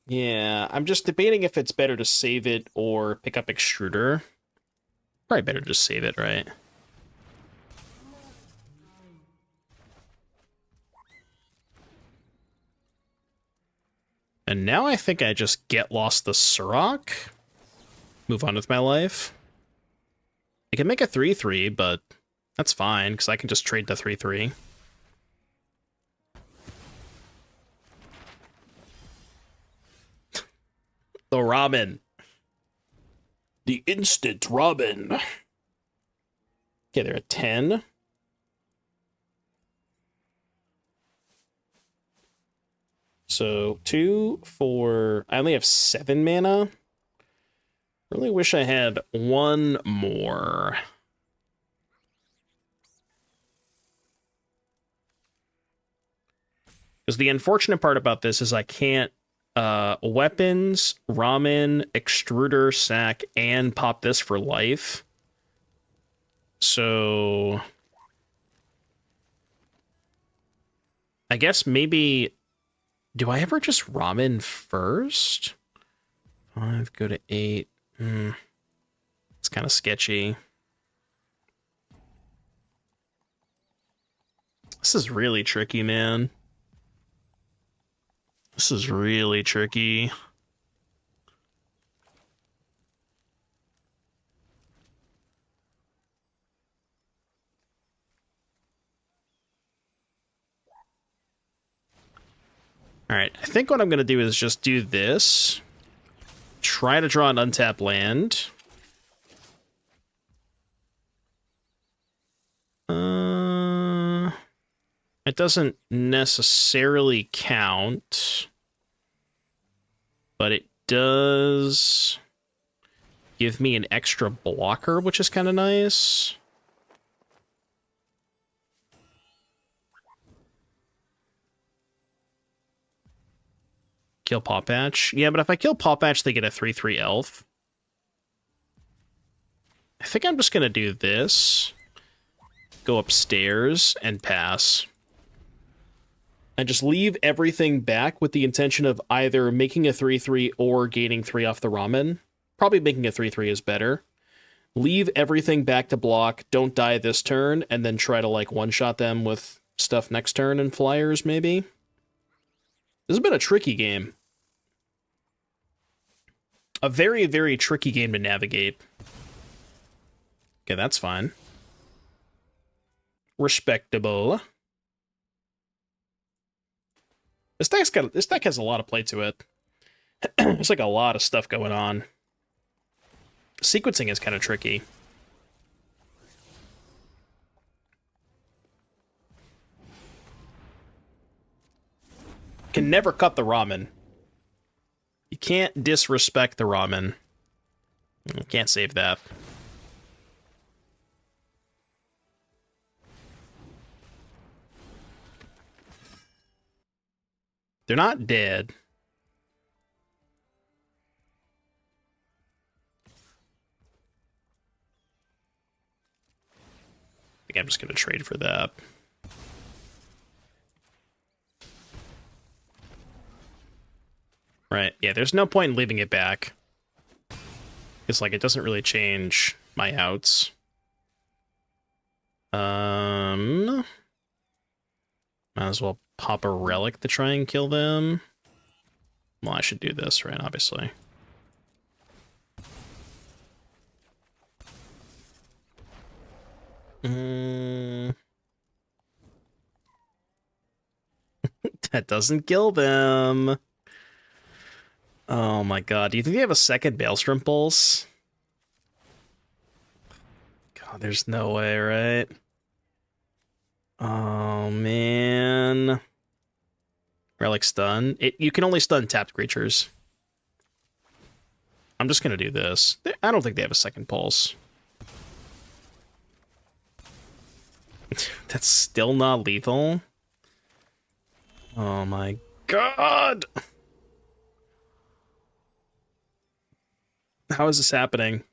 Yeah, I'm just debating if it's better to save it or pick up Extruder. Probably better to just save it, right? And now I think I just get lost the Sirach. Move on with my life. I can make a 3-3, but that's fine, because I can just trade the 3-3. The ramen. The instant ramen. Okay, they're at 10. So 2, 4. I only have 7 mana. Really wish I had one more. Because the unfortunate part about this is I can't weapons, ramen, extruder, sack, and pop this for life. So I guess maybe, do I ever just ramen first? 5, go to 8. It's kind of sketchy. This is really tricky, man. This is really tricky. Alright, I think what I'm going to do is just do this. Try to draw an untapped land. It doesn't necessarily count, but it does give me an extra blocker, which is kind of nice. Kill Pawpatch. Yeah, but if I kill Pawpatch, they get a 3/3 elf. I think I'm just going to do this. Go upstairs and pass. And just leave everything back with the intention of either making a 3/3 or gaining 3 off the ramen. Probably making a 3/3 is better. Leave everything back to block, don't die this turn, and then try to, like, one-shot them with stuff next turn and flyers, maybe. This has been a tricky game. A very, very tricky game to navigate. Okay, that's fine. Respectable. This deck has a lot of play to it. There's like a lot of stuff going on. Sequencing is kind of tricky. Can never cut the ramen. You can't disrespect the ramen. You can't save that. They're not dead. I think I'm just going to trade for that. Right, yeah, there's no point in leaving it back. It's like, it doesn't really change my outs. Might as well pop a relic to try and kill them. Well, I should do this, right, obviously. Mm. That doesn't kill them. Oh my god. Do you think they have a second Maelstrom Pulse? God, there's no way, right? Oh man. Relic stun. You can only stun tapped creatures. I'm just gonna do this. I don't think they have a second pulse. That's still not lethal. Oh my god! How is this happening?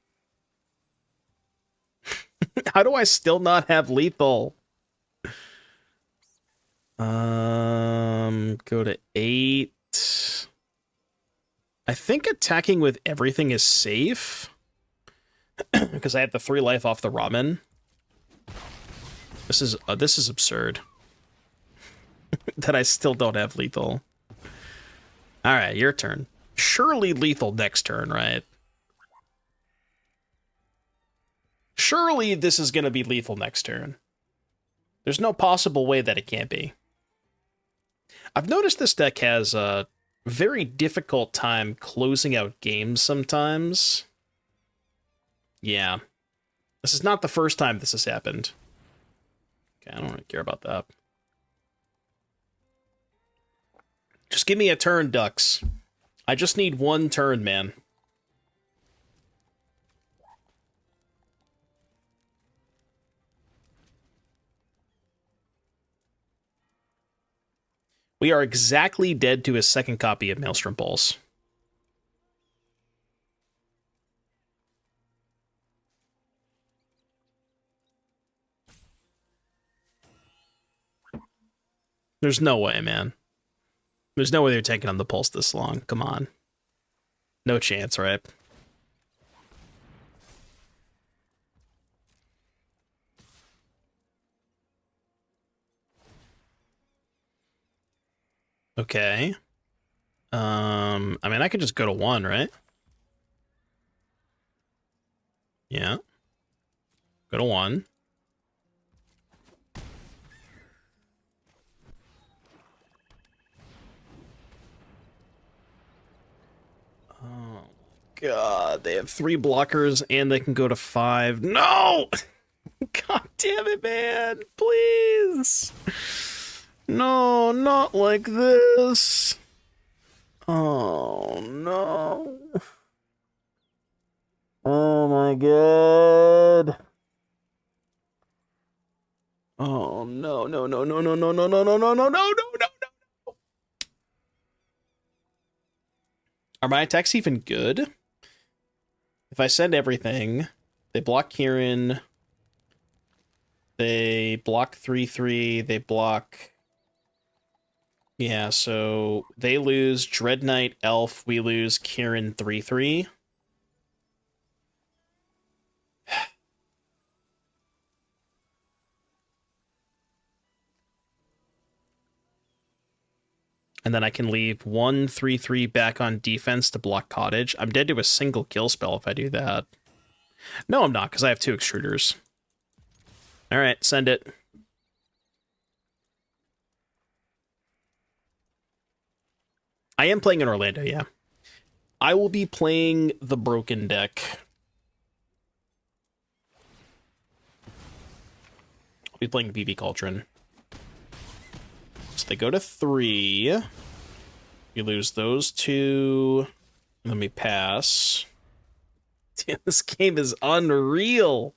How do I still not have lethal? Go to 8. I think attacking with everything is safe. Because I have the 3 life off the ramen. This is absurd. That I still don't have lethal. Alright, your turn. Surely lethal next turn, right? Surely this is going to be lethal next turn. There's no possible way that it can't be. I've noticed this deck has a very difficult time closing out games sometimes. Yeah. This is not the first time this has happened. Okay, I don't really care about that. Just give me a turn, Ducks. I just need one turn, man. We are exactly dead to a second copy of Maelstrom Pulse. There's no way, man. There's no way they're taking on the Pulse this long. Come on. No chance, right? Okay. I mean, I could just go to 1, right? Yeah. Go to 1. Oh, God. They have 3 blockers, and they can go to 5. No! God damn it, man. Please. No, not like this. Oh, no. Oh, my God. Oh, no, no, no, no, no, no, no, no, no, no, no, no, no, no, no. Are my attacks even good? If I send everything, they block Kirin. They block 3/3. They block... Yeah, so they lose Dread Knight, Elf. We lose Kirin 3/3. And then I can leave 1 3/3 back on defense to block Cottage. I'm dead to a single kill spell if I do that. No, I'm not, because I have 2 extruders. Alright, send it. I am playing in Orlando, yeah. I will be playing the Broken deck. I'll be playing BB Cauldron. So they go to 3. You lose those 2. Let me pass. Damn, this game is unreal.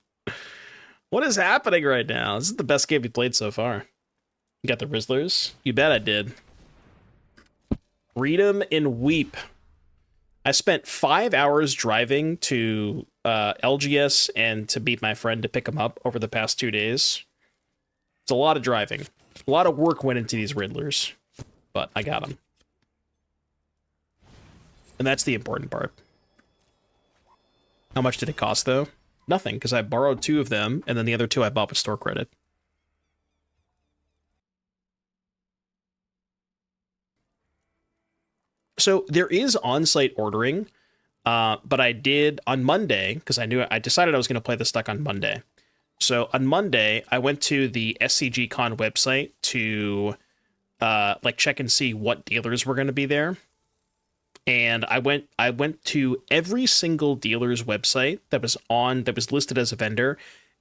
What is happening right now? This is the best game we played so far. You got the Rizzlers? You bet I did. Read 'em and weep. I spent 5 hours driving to LGS and to beat my friend to pick him up over the past 2 days. It's a lot of driving. A lot of work went into these Riddlers, but I got them. And that's the important part. How much did it cost, though? Nothing, because I borrowed 2 of them, and then the other 2 I bought with store credit. So there is on-site ordering, but I did on Monday, because I decided I was going to play this deck on Monday. So on Monday, I went to the SCG Con website to like check and see what dealers were going to be there. And I went to every single dealer's website that was listed as a vendor.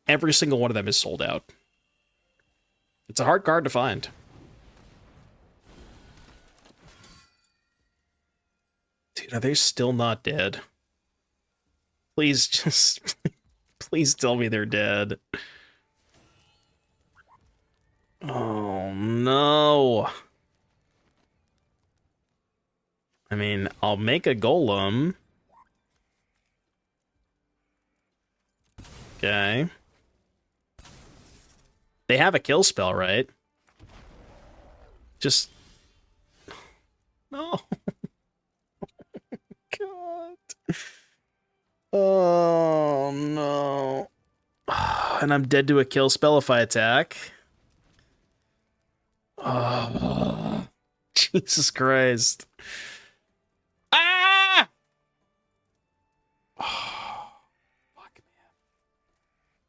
Every single one of them is sold out. It's a hard card to find. Dude, are they still not dead? Please just please tell me they're dead. Oh no. I mean, I'll make a golem. Okay. They have a kill spell, right? Just... No. God. Oh, no. And I'm dead to a kill spell if I attack. Oh, Jesus Christ. Ah! Oh, fuck, man.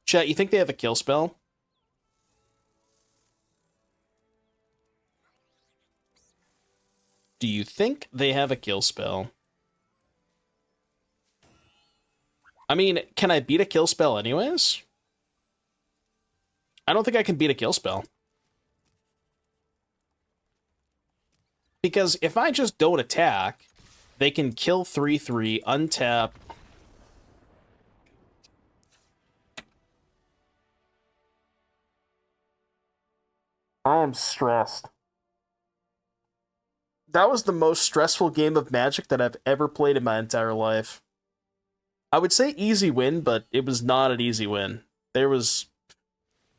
Chat, you think they have a kill spell? Do you think they have a kill spell? I mean, can I beat a kill spell anyways? I don't think I can beat a kill spell. Because if I just don't attack, they can kill 3/3, untap. I'm stressed. That was the most stressful game of Magic that I've ever played in my entire life. I would say easy win, but it was not an easy win. There was...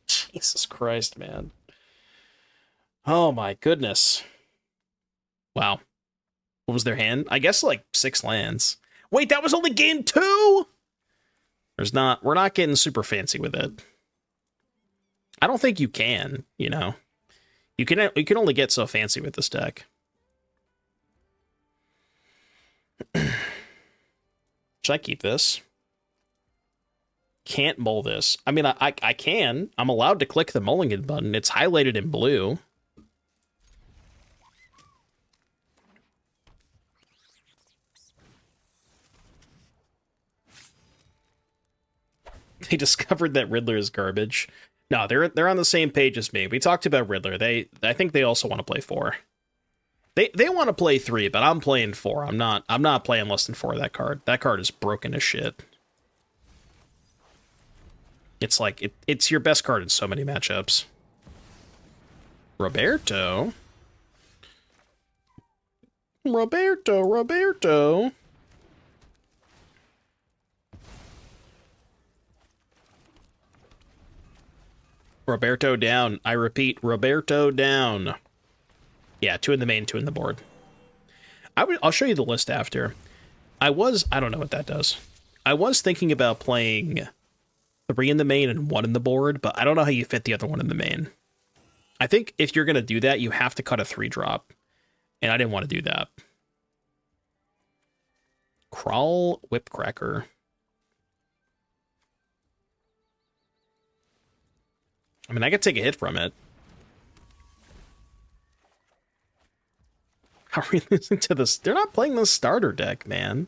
Jesus Christ, man. Oh my goodness. Wow. What was their hand? I guess like 6 lands. Wait, that was only game 2? We're not getting super fancy with it. I don't think you can, you know. You can only get so fancy with this deck. Should I keep this? Can't mull this. I mean, I can. I'm allowed to click the mulligan button. It's highlighted in blue. They discovered that Riddler is garbage. No, they're on the same page as me. We talked about Riddler. I think they also want to play 4. They want to play 3, but I'm playing 4. I'm not playing less than 4 of that card. That card is broken as shit. It's like it's your best card in so many matchups. Roberto. Roberto down. I repeat, Roberto down. Yeah, 2 in the main, 2 in the board. I'll show you the list after. I don't know what that does. I was thinking about playing 3 in the main and 1 in the board, but I don't know how you fit the other one in the main. I think if you're going to do that, you have to cut a 3-drop. And I didn't want to do that. Crawl Whipcracker. I mean, I could take a hit from it. How are we losing to this? They're not playing the starter deck, man.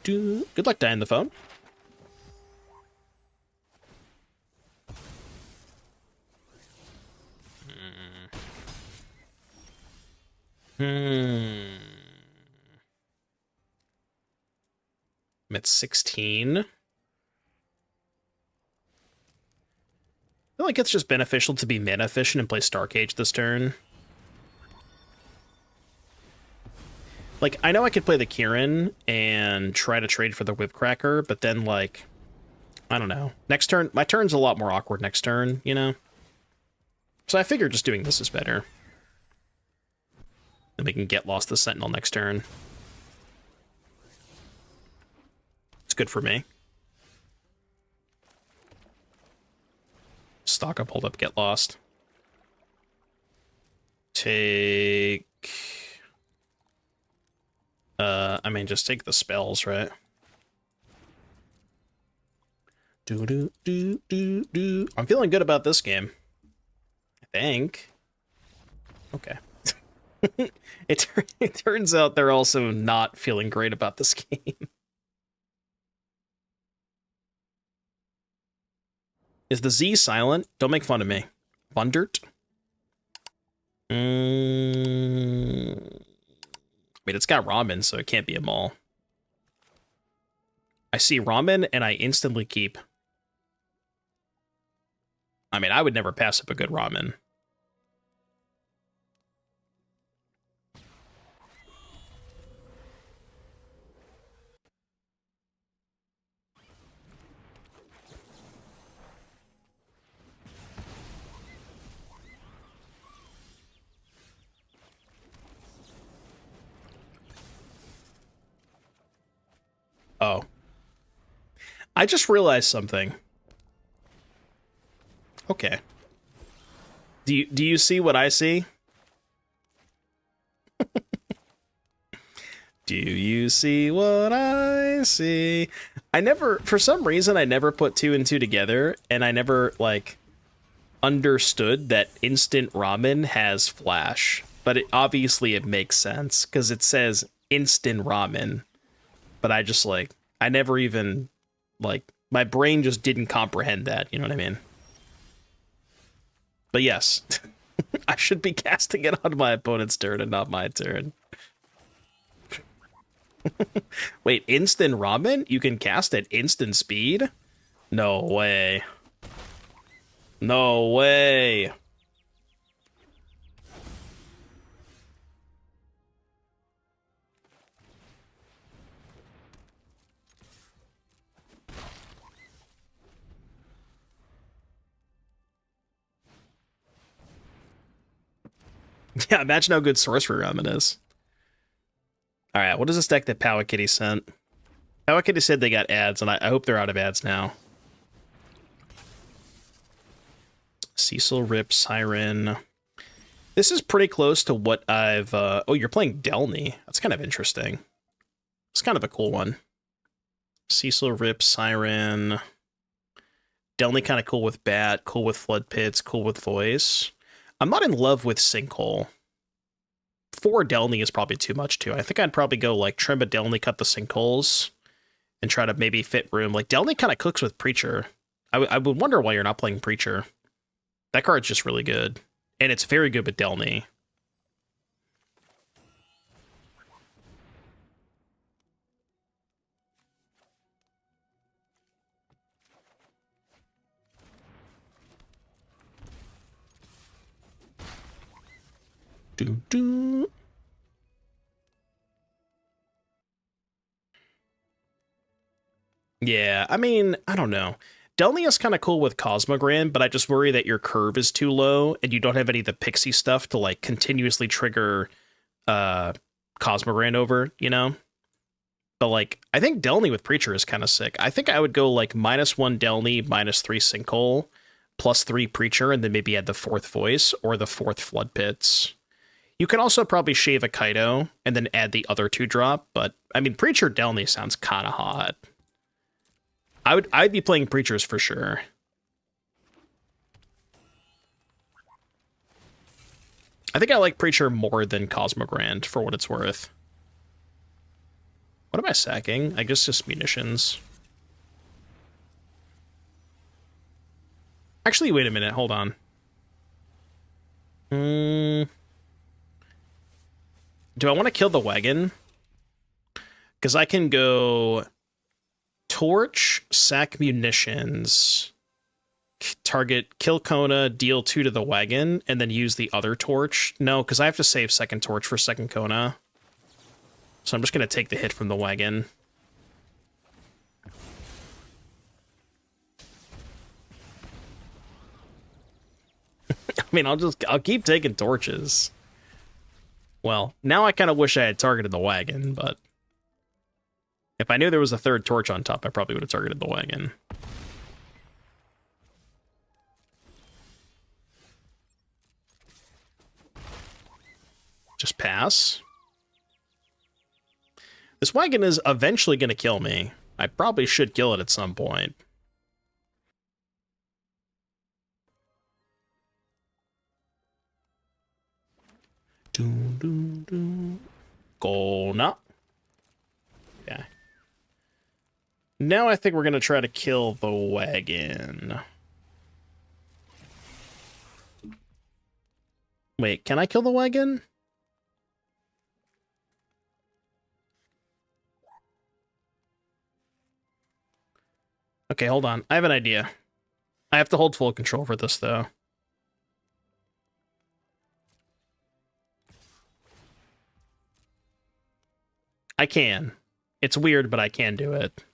Good luck dying the phone. I'm at 16. I feel like it's just beneficial to be mana efficient and play Starcage this turn. Like, I know I could play the Kirin and try to trade for the Whipcracker, but then, like, I don't know. Next turn, my turn's a lot more awkward next turn, you know? So I figure just doing this is better. Then we can get lost the Sentinel next turn. It's good for me. Stock up, hold up, get lost. Take... I mean, just take the spells, right? I'm feeling good about this game. I think. Okay. It turns out they're also not feeling great about this game. Is the Z silent? Don't make fun of me. Wondert? I mean, it's got ramen, so it can't be a mall. I see ramen, and I instantly keep. I mean, I would never pass up a good ramen. Oh. I just realized something. Okay. Do you see what I see? Do you see what I see? For some reason, I never put two and two together, and I never, like, understood that Instant Ramen has Flash. But obviously it makes sense, because it says Instant Ramen. But I never even, like, my brain just didn't comprehend that, you know what I mean? But yes, I should be casting it on my opponent's turn and not my turn. Wait, Instant Ramen? You can cast at instant speed? No way. No way. Yeah, imagine how good Sorcery Ramen is. Alright, what is this deck that Power Kitty sent? Power Kitty said they got ads, and I hope they're out of ads now. Cecil, Rip, Siren. This is pretty close to what I've... oh, you're playing Delny. That's kind of interesting. It's kind of a cool one. Cecil, Rip, Siren. Delny kind of cool with Bat, cool with Flood Pits, cool with Voice. I'm not in love with Sinkhole. 4 Delny is probably too much, too. I think I'd probably go, like, trim a Delny, cut the Sinkholes, and try to maybe fit room. Like, Delny kind of cooks with Preacher. I would wonder why you're not playing Preacher. That card's just really good. And it's very good with Delny. Doo-doo. Yeah, I mean, I don't know. Delny is kind of cool with Cosmogran, but I just worry that your curve is too low and you don't have any of the Pixie stuff to, like, continuously trigger Cosmogran over, you know? But, like, I think Delny with Preacher is kind of sick. I think I would go, like, -1 Delny, -3 Sinkhole, +3 Preacher, and then maybe add the 4th Voice or the 4th Flood Pits. You can also probably shave a Kaido and then add the other 2-drop, but, I mean, Preacher Delny sounds kind of hot. I'd be playing Preachers for sure. I think I like Preacher more than Cosmogrand, for what it's worth. What am I sacking? I guess just munitions. Actually, wait a minute. Hold on. Do I want to kill the wagon? Because I can go... Torch, sack munitions, target, kill Kona, deal 2 to the wagon, and then use the other torch. No, because I have to save second torch for second Kona. So I'm just going to take the hit from the wagon. I mean, I'll keep taking torches. Well, now I kind of wish I had targeted the wagon, but... If I knew there was a 3rd torch on top, I probably would have targeted the wagon. Just pass. This wagon is eventually going to kill me. I probably should kill it at some point. Kona. Yeah. Now I think we're going to try to kill the wagon. Wait, can I kill the wagon? Okay, hold on. I have an idea. I have to hold full control for this, though. I can. It's weird, but I can do it.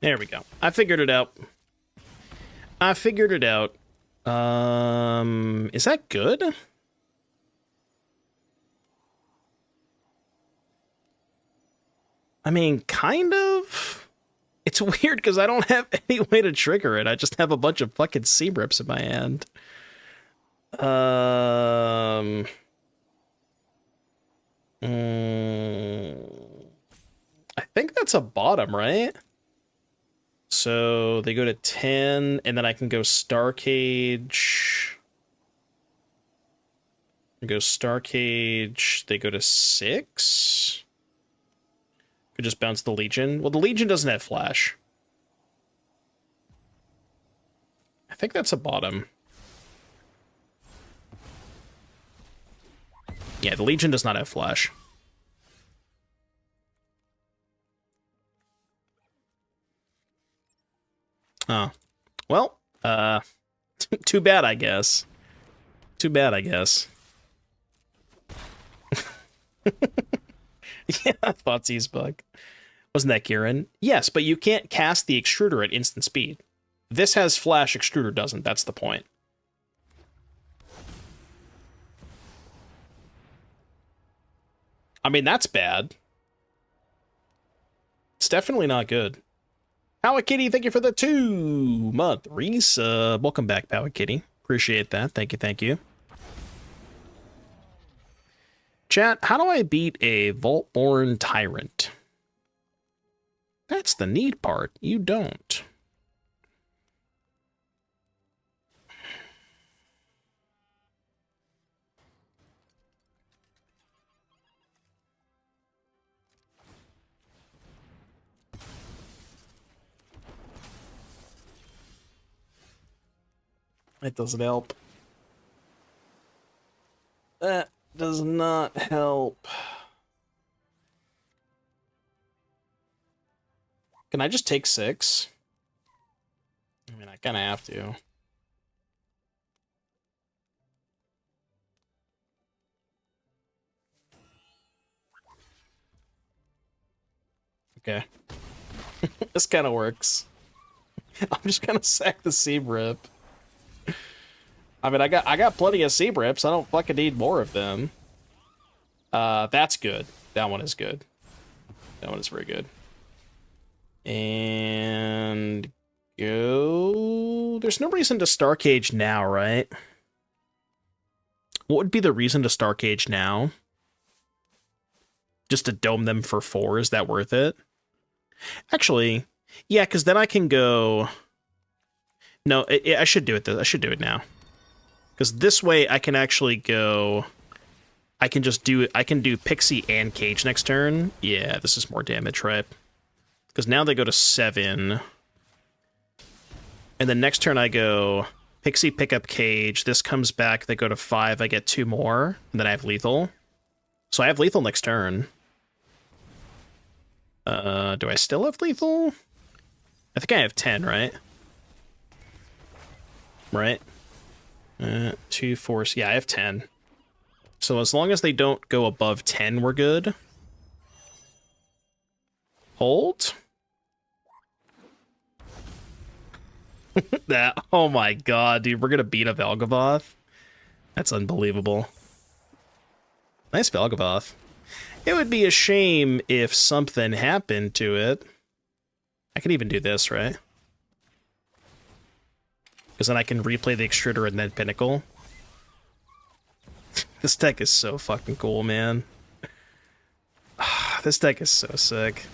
There we go. I figured it out. I figured it out. Is that good? I mean, kind of. It's weird because I don't have any way to trigger it. I just have a bunch of fucking Seabrips in my hand. I think that's a bottom, right? So they go to 10, and then I can go Starcage. Go Starcage. They go to 6. Could just bounce the Legion. Well, the Legion doesn't have Flash. I think that's a bottom. Yeah, the Legion does not have Flash. Oh. Well, too bad, I guess. Too bad, I guess. Yeah, Thoughtseize bug. Wasn't that Kirin? Yes, but you can't cast the Extruder at instant speed. This has Flash, Extruder doesn't. That's the point. I mean, that's bad. It's definitely not good. Power Kitty, thank you for the 2-month resub. Welcome back, Power Kitty. Appreciate that. Thank you, thank you. Chat, how do I beat a Vaultborn Tyrant? That's the neat part. You don't. It doesn't help. That does not help. Can I just take 6? I mean, I kind of have to. Okay. This kind of works. I'm just gonna sack the Seabrip. I mean, I got plenty of Seabrips. I don't fucking need more of them. That's good. That one is good. That one is very good. And go. There's no reason to Starcage now, right? What would be the reason to Starcage now? Just to dome them for 4? Is that worth it? Actually, yeah, because then I can go. No, I should do it. I should do it now. Because this way I can actually go... I can just do... I can do Pixie and Cage next turn. Yeah, this is more damage, right? Because now they go to 7. And then next turn I go... Pixie, pick up Cage. This comes back. They go to 5. I get 2 more. And then I have Lethal. So I have Lethal next turn. Do I still have Lethal? I think I have 10, right? Right? 2, 4... Yeah, I have 10. So as long as they don't go above 10, we're good. Hold. That, oh my god, dude, we're gonna beat a Vel'Gavoth? That's unbelievable. Nice Vel'Gavoth. It would be a shame if something happened to it. I can even do this, right? Because then I can replay the Extruder and then Pinnacle. This deck is so fucking cool, man. This deck is so sick.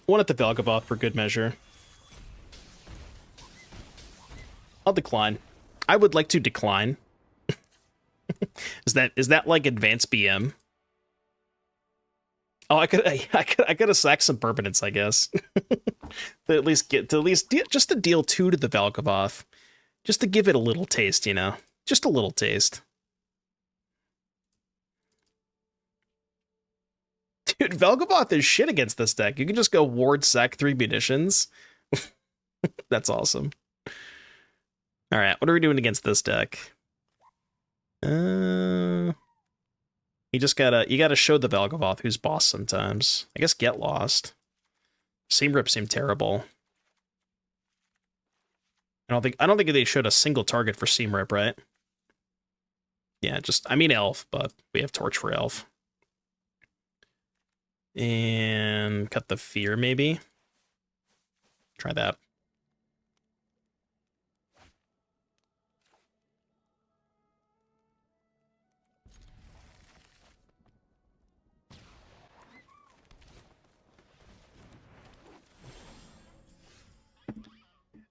One at the Vel'Gavoth for good measure. I'll decline. I would like to decline. Is that like advanced BM? Oh, I could have sacked some permanents, I guess. Just to deal 2 to the Vel'Gavoth. Just to give it a little taste, you know? Just a little taste. Dude, Vel'Gavoth is shit against this deck. You can just go ward sack 3 munitions. That's awesome. Alright, what are we doing against this deck? You gotta show the Vel'Gavoth who's boss sometimes. I guess Get Lost. Seam Rip seemed terrible. I don't think they showed a single target for Seam Rip, right? Yeah, I mean Elf, but we have Torch for Elf. And cut the Fear, maybe? Try that.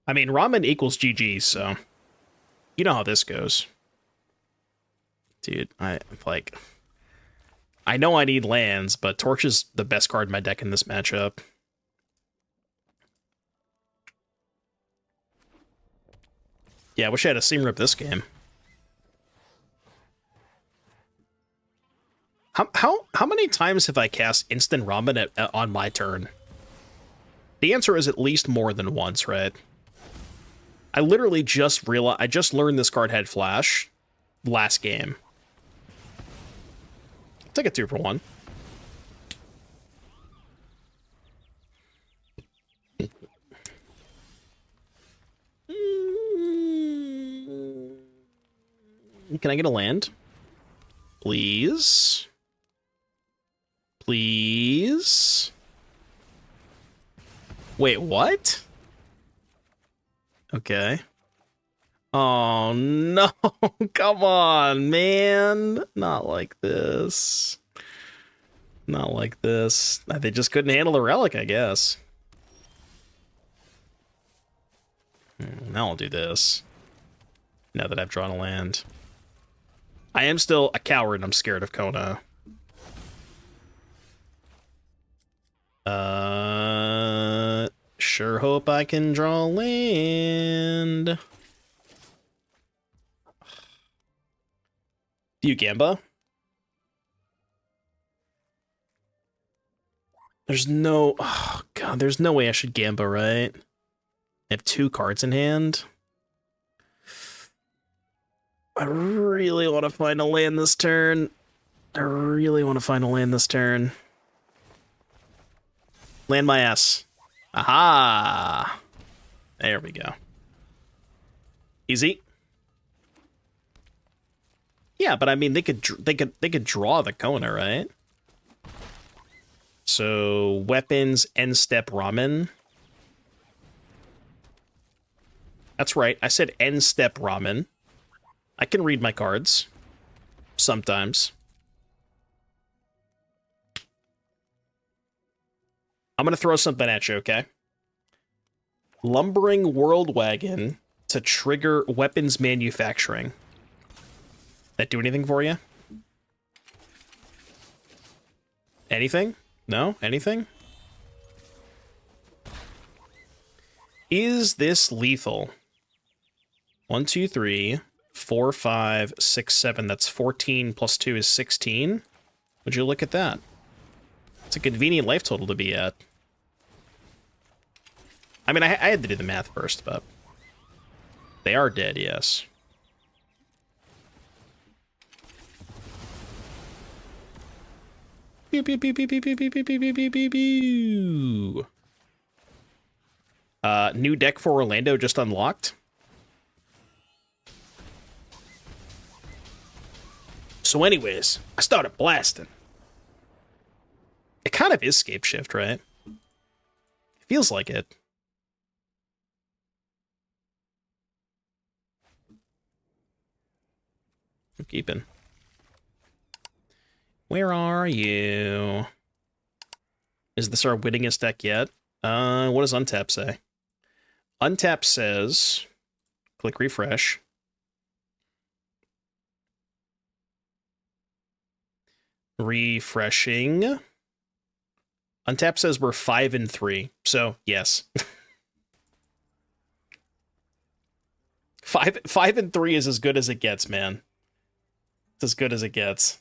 I mean, ramen equals GG, so you know how this goes. Dude, I know I need lands, but Torch is the best card in my deck in this matchup. Yeah, I wish I had a Seam Rip this game. How many times have I cast Instant Ramen on my turn? The answer is at least more than once, right? I literally just realized, I just learned this card had Flash last game. I'll take a 2 for 1. Can I get a land? Please? Please? Wait, what? Okay. Oh, no. Come on, man. Not like this. Not like this. They just couldn't handle the relic, I guess. Now I'll do this. Now that I've drawn a land. I am still a coward and I'm scared of Kona. Sure hope I can draw land. Do you Gamba? There's no... Oh, God, there's no way I should Gamba, right? I have 2 cards in hand. I really want to find a land this turn. Land my ass. Aha! There we go. Easy. Yeah, but I mean, they could draw the Kona, right? So weapons, end step ramen. That's right. I said end step ramen. I can read my cards. Sometimes. I'm going to throw something at you, okay? Lumbering World Wagon to trigger weapons manufacturing. That do anything for you? Anything? No? Anything? Is this lethal? 1, 2, 3, 4, 5, 6, 7. That's 14 plus 2 is 16. Would you look at that? It's a convenient life total to be at. I mean, I had to do the math first, but they are dead, yes. Pew, pew, pew, pew, pew, pew, pew, pew, pew, pew, pew, pew. New deck for Orlando just unlocked. So anyways, I started blasting. It kind of is Scape Shift, right? It feels like it. I'm keeping. Where are you? Is this our winningest deck yet? What does Untap say? Untap says, click refresh. Refreshing. Untap says we're 5-3, so yes. 5-3 is as good as it gets, man. It's as good as it gets.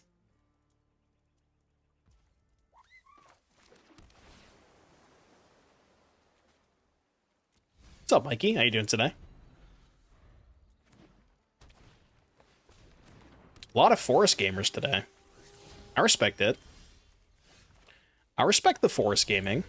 What's up, Mikey? How you doing today? A lot of Forest gamers today. I respect it. I respect the Forest gaming.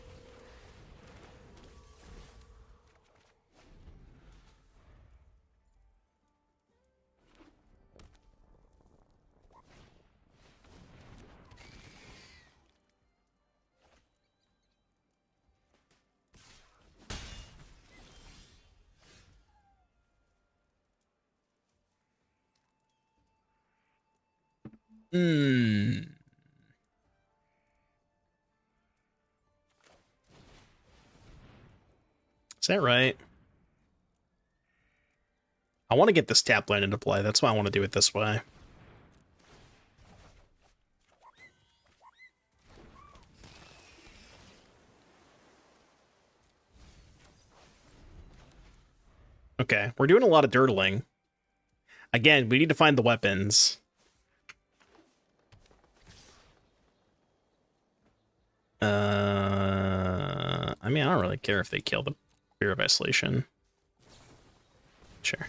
Is that right? I want to get this tap land into play. That's why I want to do it this way. Okay, we're doing a lot of dirtling. Again, we need to find the weapons. I mean, I don't really care if they kill the Fear of Isolation. Sure.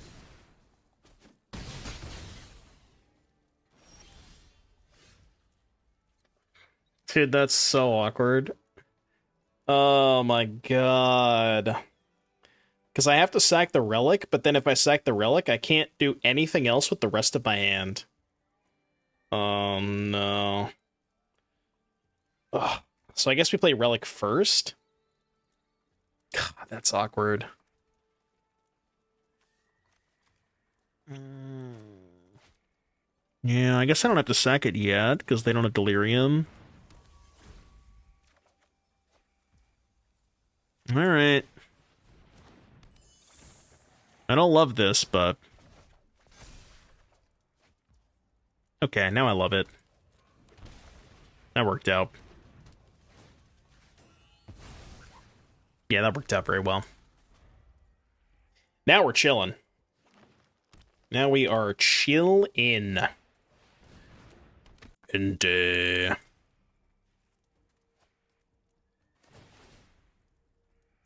Dude, that's so awkward. Oh my god. Because I have to sack the Relic, but then if I sack the Relic, I can't do anything else with the rest of my hand. Oh no. Ugh. So I guess we play Relic first? God, that's awkward. Yeah, I guess I don't have to sack it yet, because they don't have Delirium. Alright. I don't love this, but... okay, now I love it. That worked out. Yeah, that worked out very well. Now we're chilling. Now we are chill-in. And, that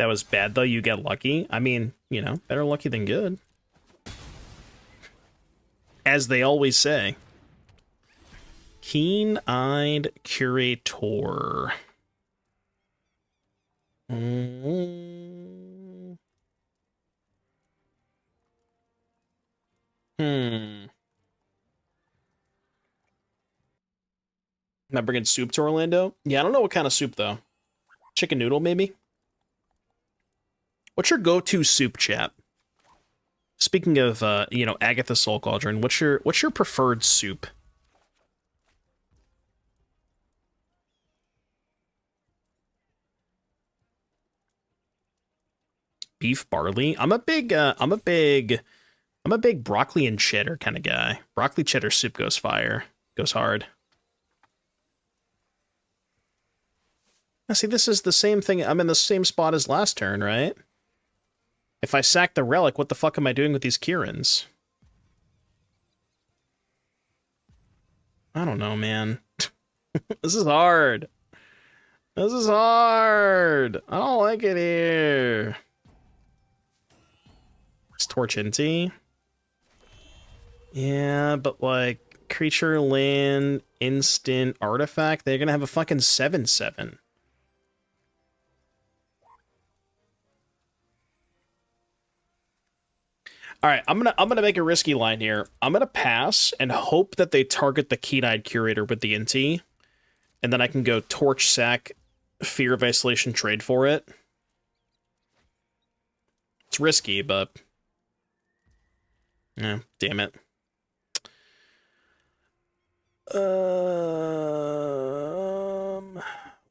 was bad, though. You get lucky. I mean, you know, better lucky than good. As they always say. Keen-eyed curator. Am I bringing soup to Orlando? Yeah, I don't know what kind of soup, though. Chicken noodle, maybe? What's your go-to soup, chat? Speaking of, you know, Agatha Soul Cauldron, what's your preferred soup? Beef barley? I'm a big broccoli and cheddar kind of guy. Broccoli cheddar soup goes fire. Goes hard. Now, see, this is the same thing. I'm in the same spot as last turn, right? If I sack the Relic, what the fuck am I doing with these Kirins? I don't know, man. This is hard. This is hard. I don't like it here. It's Torch Inti. Yeah, but like creature, land, instant, artifact, they're gonna have a fucking 7/7. All right, I'm gonna make a risky line here. I'm gonna pass and hope that they target the Keen-Eyed Curator with the Inti, and then I can go Torch Sack, Fear of Isolation, trade for it. It's risky, but yeah, damn it.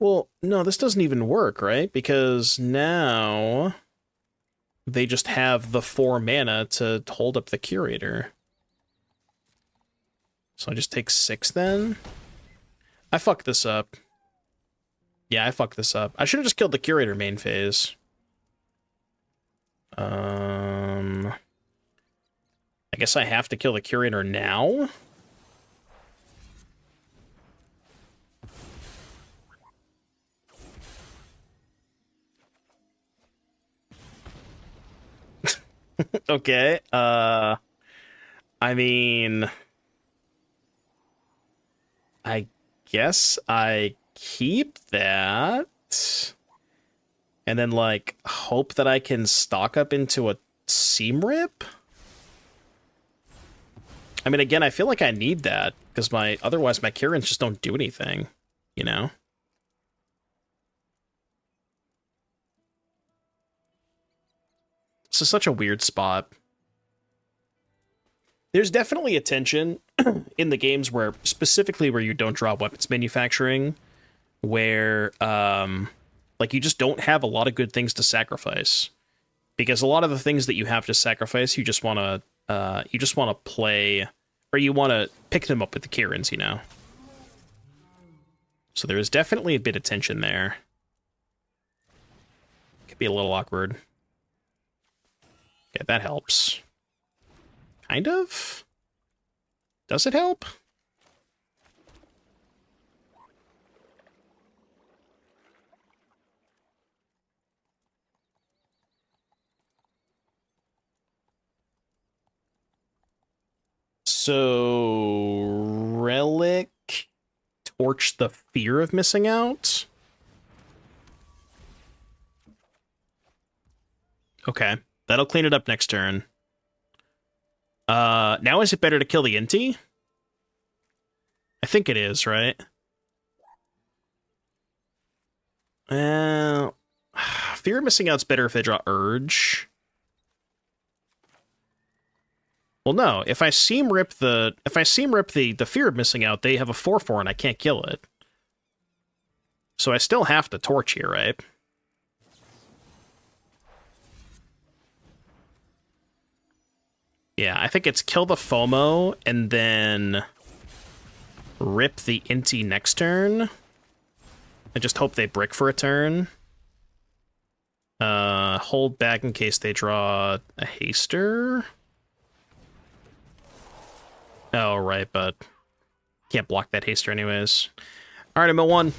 Well, no, this doesn't even work, right? Because now they just have the 4 mana to hold up the Curator. So I just take 6 then? I fucked this up. Yeah, I fucked this up. I should have just killed the Curator main phase. I guess I have to kill the Curator now? Okay, I mean, I guess I keep that, and then, like, hope that I can stock up into a Seam Rip? I mean, again, I feel like I need that, because otherwise my Kirins just don't do anything, you know? This is such a weird spot. There's definitely a tension in the games where, specifically where you don't draw weapons manufacturing, where, like, you just don't have a lot of good things to sacrifice. Because a lot of the things that you have to sacrifice, you just want to play, or you want to pick them up with the Kirins, you know? So there is definitely a bit of tension there. Could be a little awkward. Okay, that helps. Kind of? Does it help? So, Relic, Torch the fear of missing out? Okay, that'll clean it up next turn. Now is it better to kill the Inti? I think it is, right? Fear of missing out's better if they draw Urge. Well, no. If I seam rip the fear of missing out, they have a 4/4 and I can't kill it. So I still have to torch here, right? Yeah, I think it's kill the FOMO and then rip the Inti next turn. I just hope they brick for a turn. Hold back in case they draw a Haster. Oh, right, but can't block that Haster anyways. Alright, I'm at 1.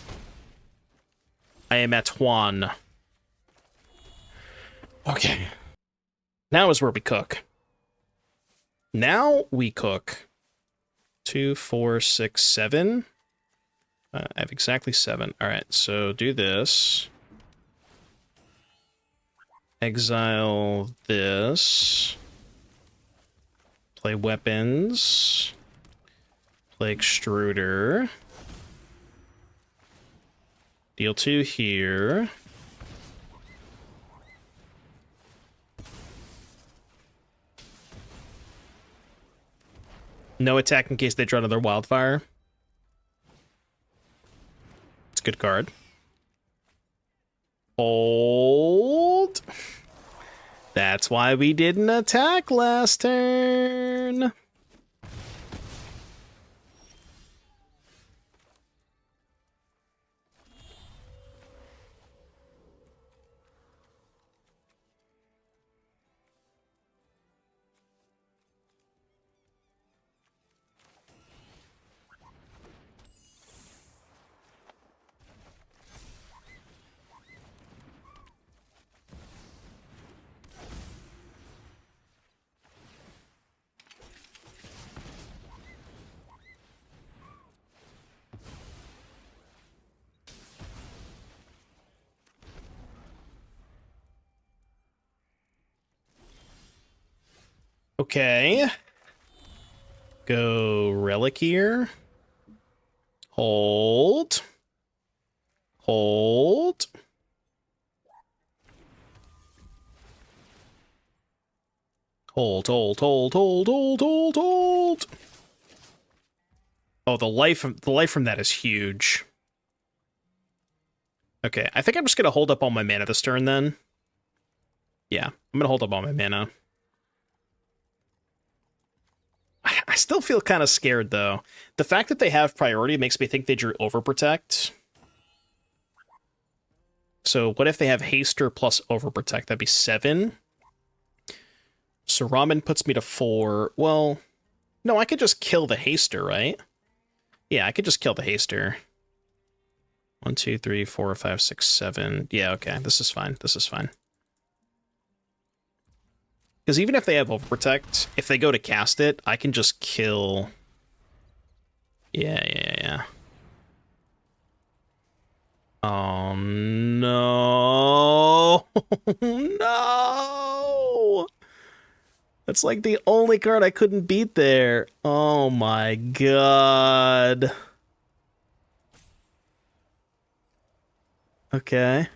I am at 1. Okay. Now is where we cook. Now we cook. 2, 4, 6, 7. I have exactly 7. Alright, so do this. Exile this. Play weapons. Play extruder. Deal 2 here. No attack in case they draw another wildfire. It's a good card. Hold. That's why we didn't attack last turn. Okay. Go Relic here. Hold. Hold. Hold, hold, hold, hold, hold, hold, hold. Oh, the life from that is huge. Okay, I think I'm just gonna hold up all my mana this turn then. Yeah, I'm gonna hold up all my mana. I still feel kind of scared though. The fact that they have priority makes me think they drew Overprotect. So what if they have Haster plus Overprotect? That'd be 7. So Ramen puts me to 4. Well, no, I could just kill the Haster, right? Yeah, I could just kill the Haster. 1, 2, 3, 4, 5, 6, 7. Yeah, okay, this is fine. This is fine. Because even if they have Overprotect, if they go to cast it, I can just kill... Yeah. Oh, no! No! That's like the only card I couldn't beat there. Oh my god. Okay.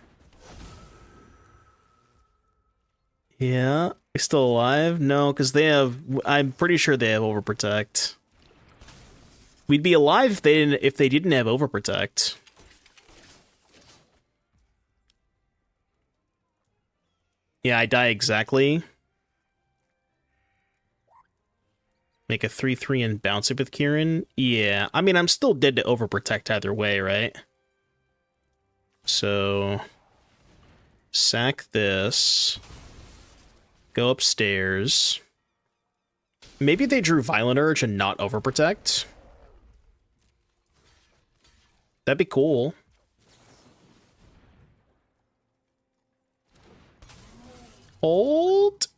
Yeah. They still alive? No, because they have... I'm pretty sure they have Overprotect. We'd be alive if they didn't have Overprotect. Yeah, I die exactly. Make a 3/3 and bounce it with Kirin? Yeah, I mean, I'm still dead to Overprotect either way, right? So... sack this... go upstairs. Maybe they drew Violent Urge and not Overprotect. That'd be cool. Hold.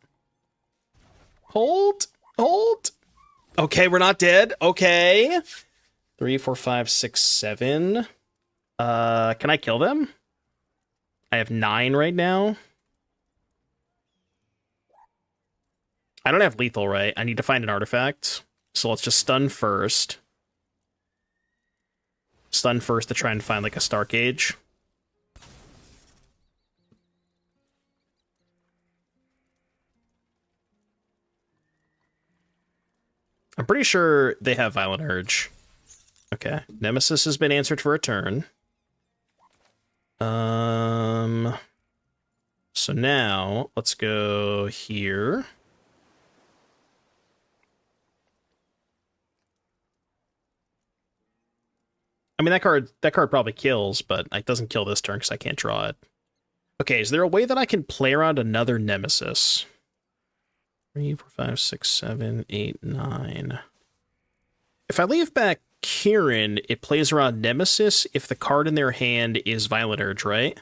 Hold. Hold. Okay, we're not dead. Okay. 3, 4, 5, 6, 7. Can I kill them? I have 9 right now. I don't have lethal, right? I need to find an artifact. So let's just stun first. Stun first to try and find, like, a Starcage. I'm pretty sure they have Violent Urge. Okay. Nemesis has been answered for a turn. So now, let's go here. I mean, that card probably kills, but it doesn't kill this turn because I can't draw it. Okay, is there a way that I can play around another Nemesis? 3, 4, 5, 6, 7, 8, 9. If I leave back Kirin, it plays around Nemesis if the card in their hand is Violent Urge, right?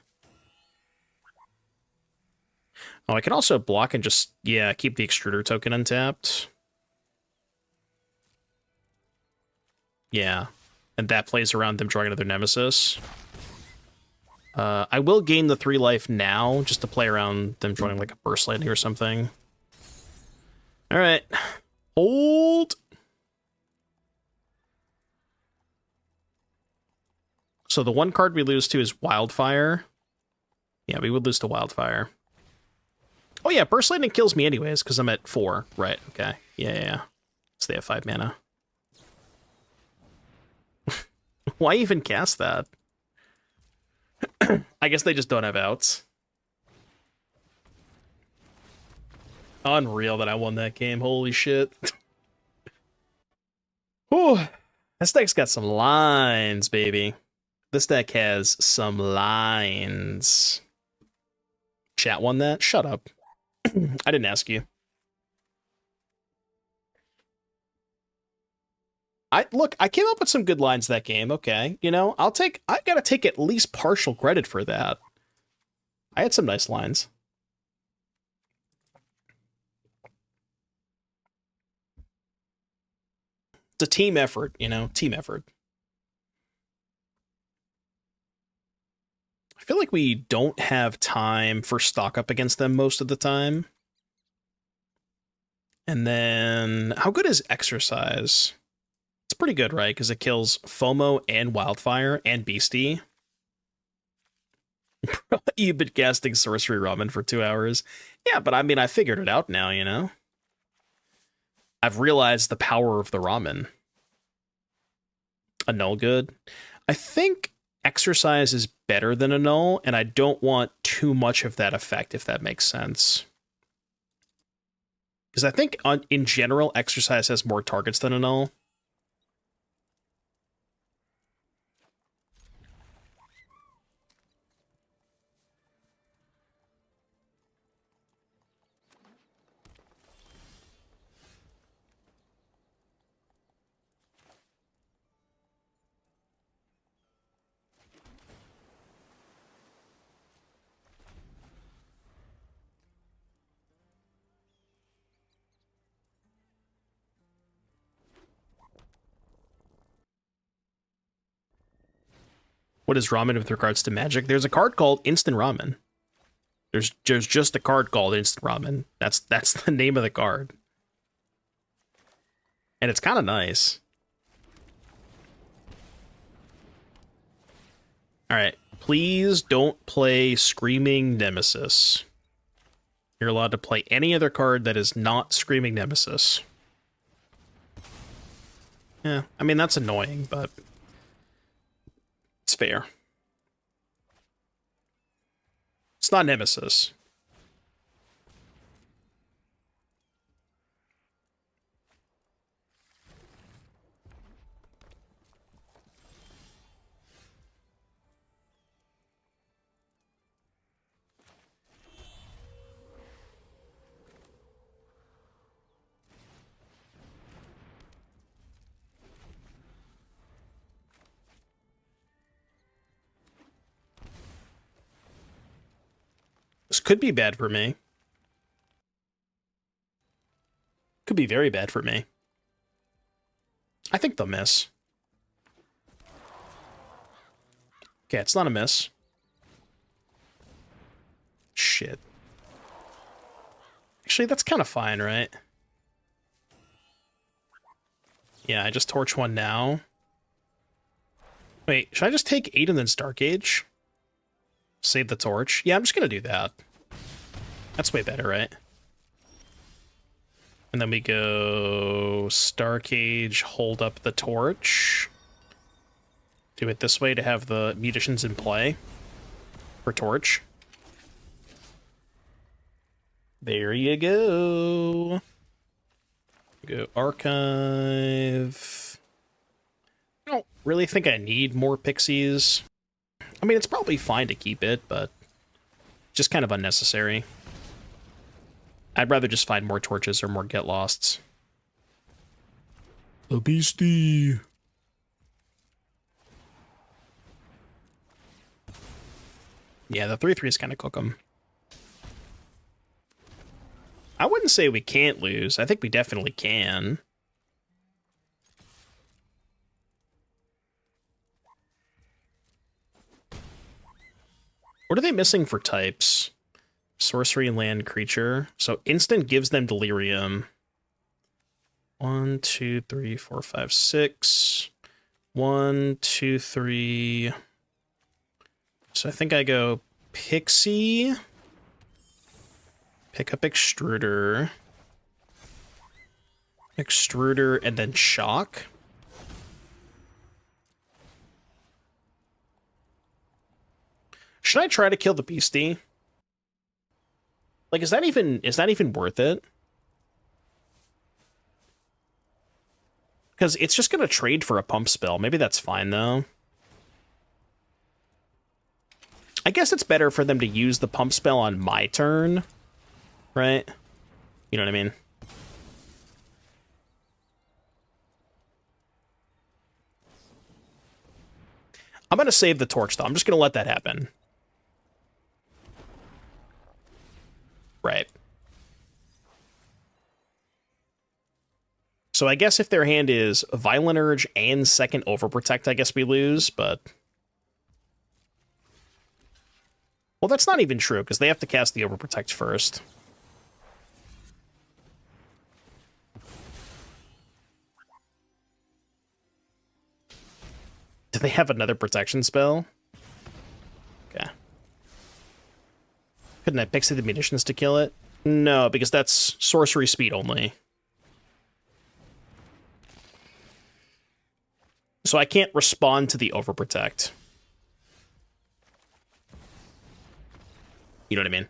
Oh, I can also block and just, yeah, keep the Extruder token untapped. Yeah. And that plays around them drawing another Nemesis. I will gain the 3 life now, just to play around them drawing like a Burst Lightning or something. Alright. Hold! So the one card we lose to is Wildfire. Yeah, we would lose to Wildfire. Oh yeah, Burst Lightning kills me anyways, because I'm at 4. Right, okay. Yeah. So they have 5 mana. Why even cast that? I guess they just don't have outs. Unreal that I won that game. Holy shit. Whew. This deck's got some lines, baby. This deck has some lines. Chat won that? Shut up. I didn't ask you. I came up with some good lines that game, okay. You know, I gotta take at least partial credit for that. I had some nice lines. It's a team effort, you know, team effort. I feel like we don't have time for stock up against them most of the time. And then, how good is Exorcise? It's pretty good, right? Because it kills FOMO and Wildfire and Beastie. You've been casting Sorcery Ramen for 2 hours. Yeah, but I mean, I figured it out now, you know? I've realized the power of the ramen. Annul good. I think Exorcise is better than Annul, and I don't want too much of that effect, if that makes sense. Because I think in general, Exorcise has more targets than Annul. What is ramen with regards to magic? There's a card called Instant Ramen. There's just a card called Instant Ramen. That's the name of the card. And it's kind of nice. Alright, please don't play Screaming Nemesis. You're allowed to play any other card that is not Screaming Nemesis. Yeah, I mean, that's annoying, but it's fair. It's not Nemesis. This could be bad for me. Could be very bad for me. I think they'll miss. Okay, it's not a miss. Shit. Actually, that's kind of fine, right? Yeah, I just torch one now. Wait, should I just take 8 and then Starcage? Save the torch? Yeah, I'm just gonna do that. That's way better, right? And then we go Starcage, hold up the torch. Do it this way to have the munitions in play for torch. There you go. Go archive. I don't really think I need more pixies. I mean, it's probably fine to keep it, but just kind of unnecessary. I'd rather just find more torches or more get losts. The beastie. Yeah, the 3/3s kind of cook them. I wouldn't say we can't lose. I think we definitely can. What are they missing for types? Sorcery, land, creature. So instant gives them Delirium. 1, 2, 3, 4, 5, 6. 1, 2, 3. So I think I go Pixie. Pick up Extruder. Extruder and then Shock. Should I try to kill the beastie? Like, is that even worth it? Because it's just gonna trade for a pump spell. Maybe that's fine though. I guess it's better for them to use the pump spell on my turn, right? You know what I mean? I'm gonna save the torch though. I'm just gonna let that happen. Right. So I guess if their hand is Violent Urge and second Overprotect, I guess we lose, but... Well, that's not even true, because they have to cast the Overprotect first. they have another protection spell. Okay. Couldn't I pixie the munitions to kill it? No, because that's sorcery speed only. So I can't respond to the overprotect. You know what I mean?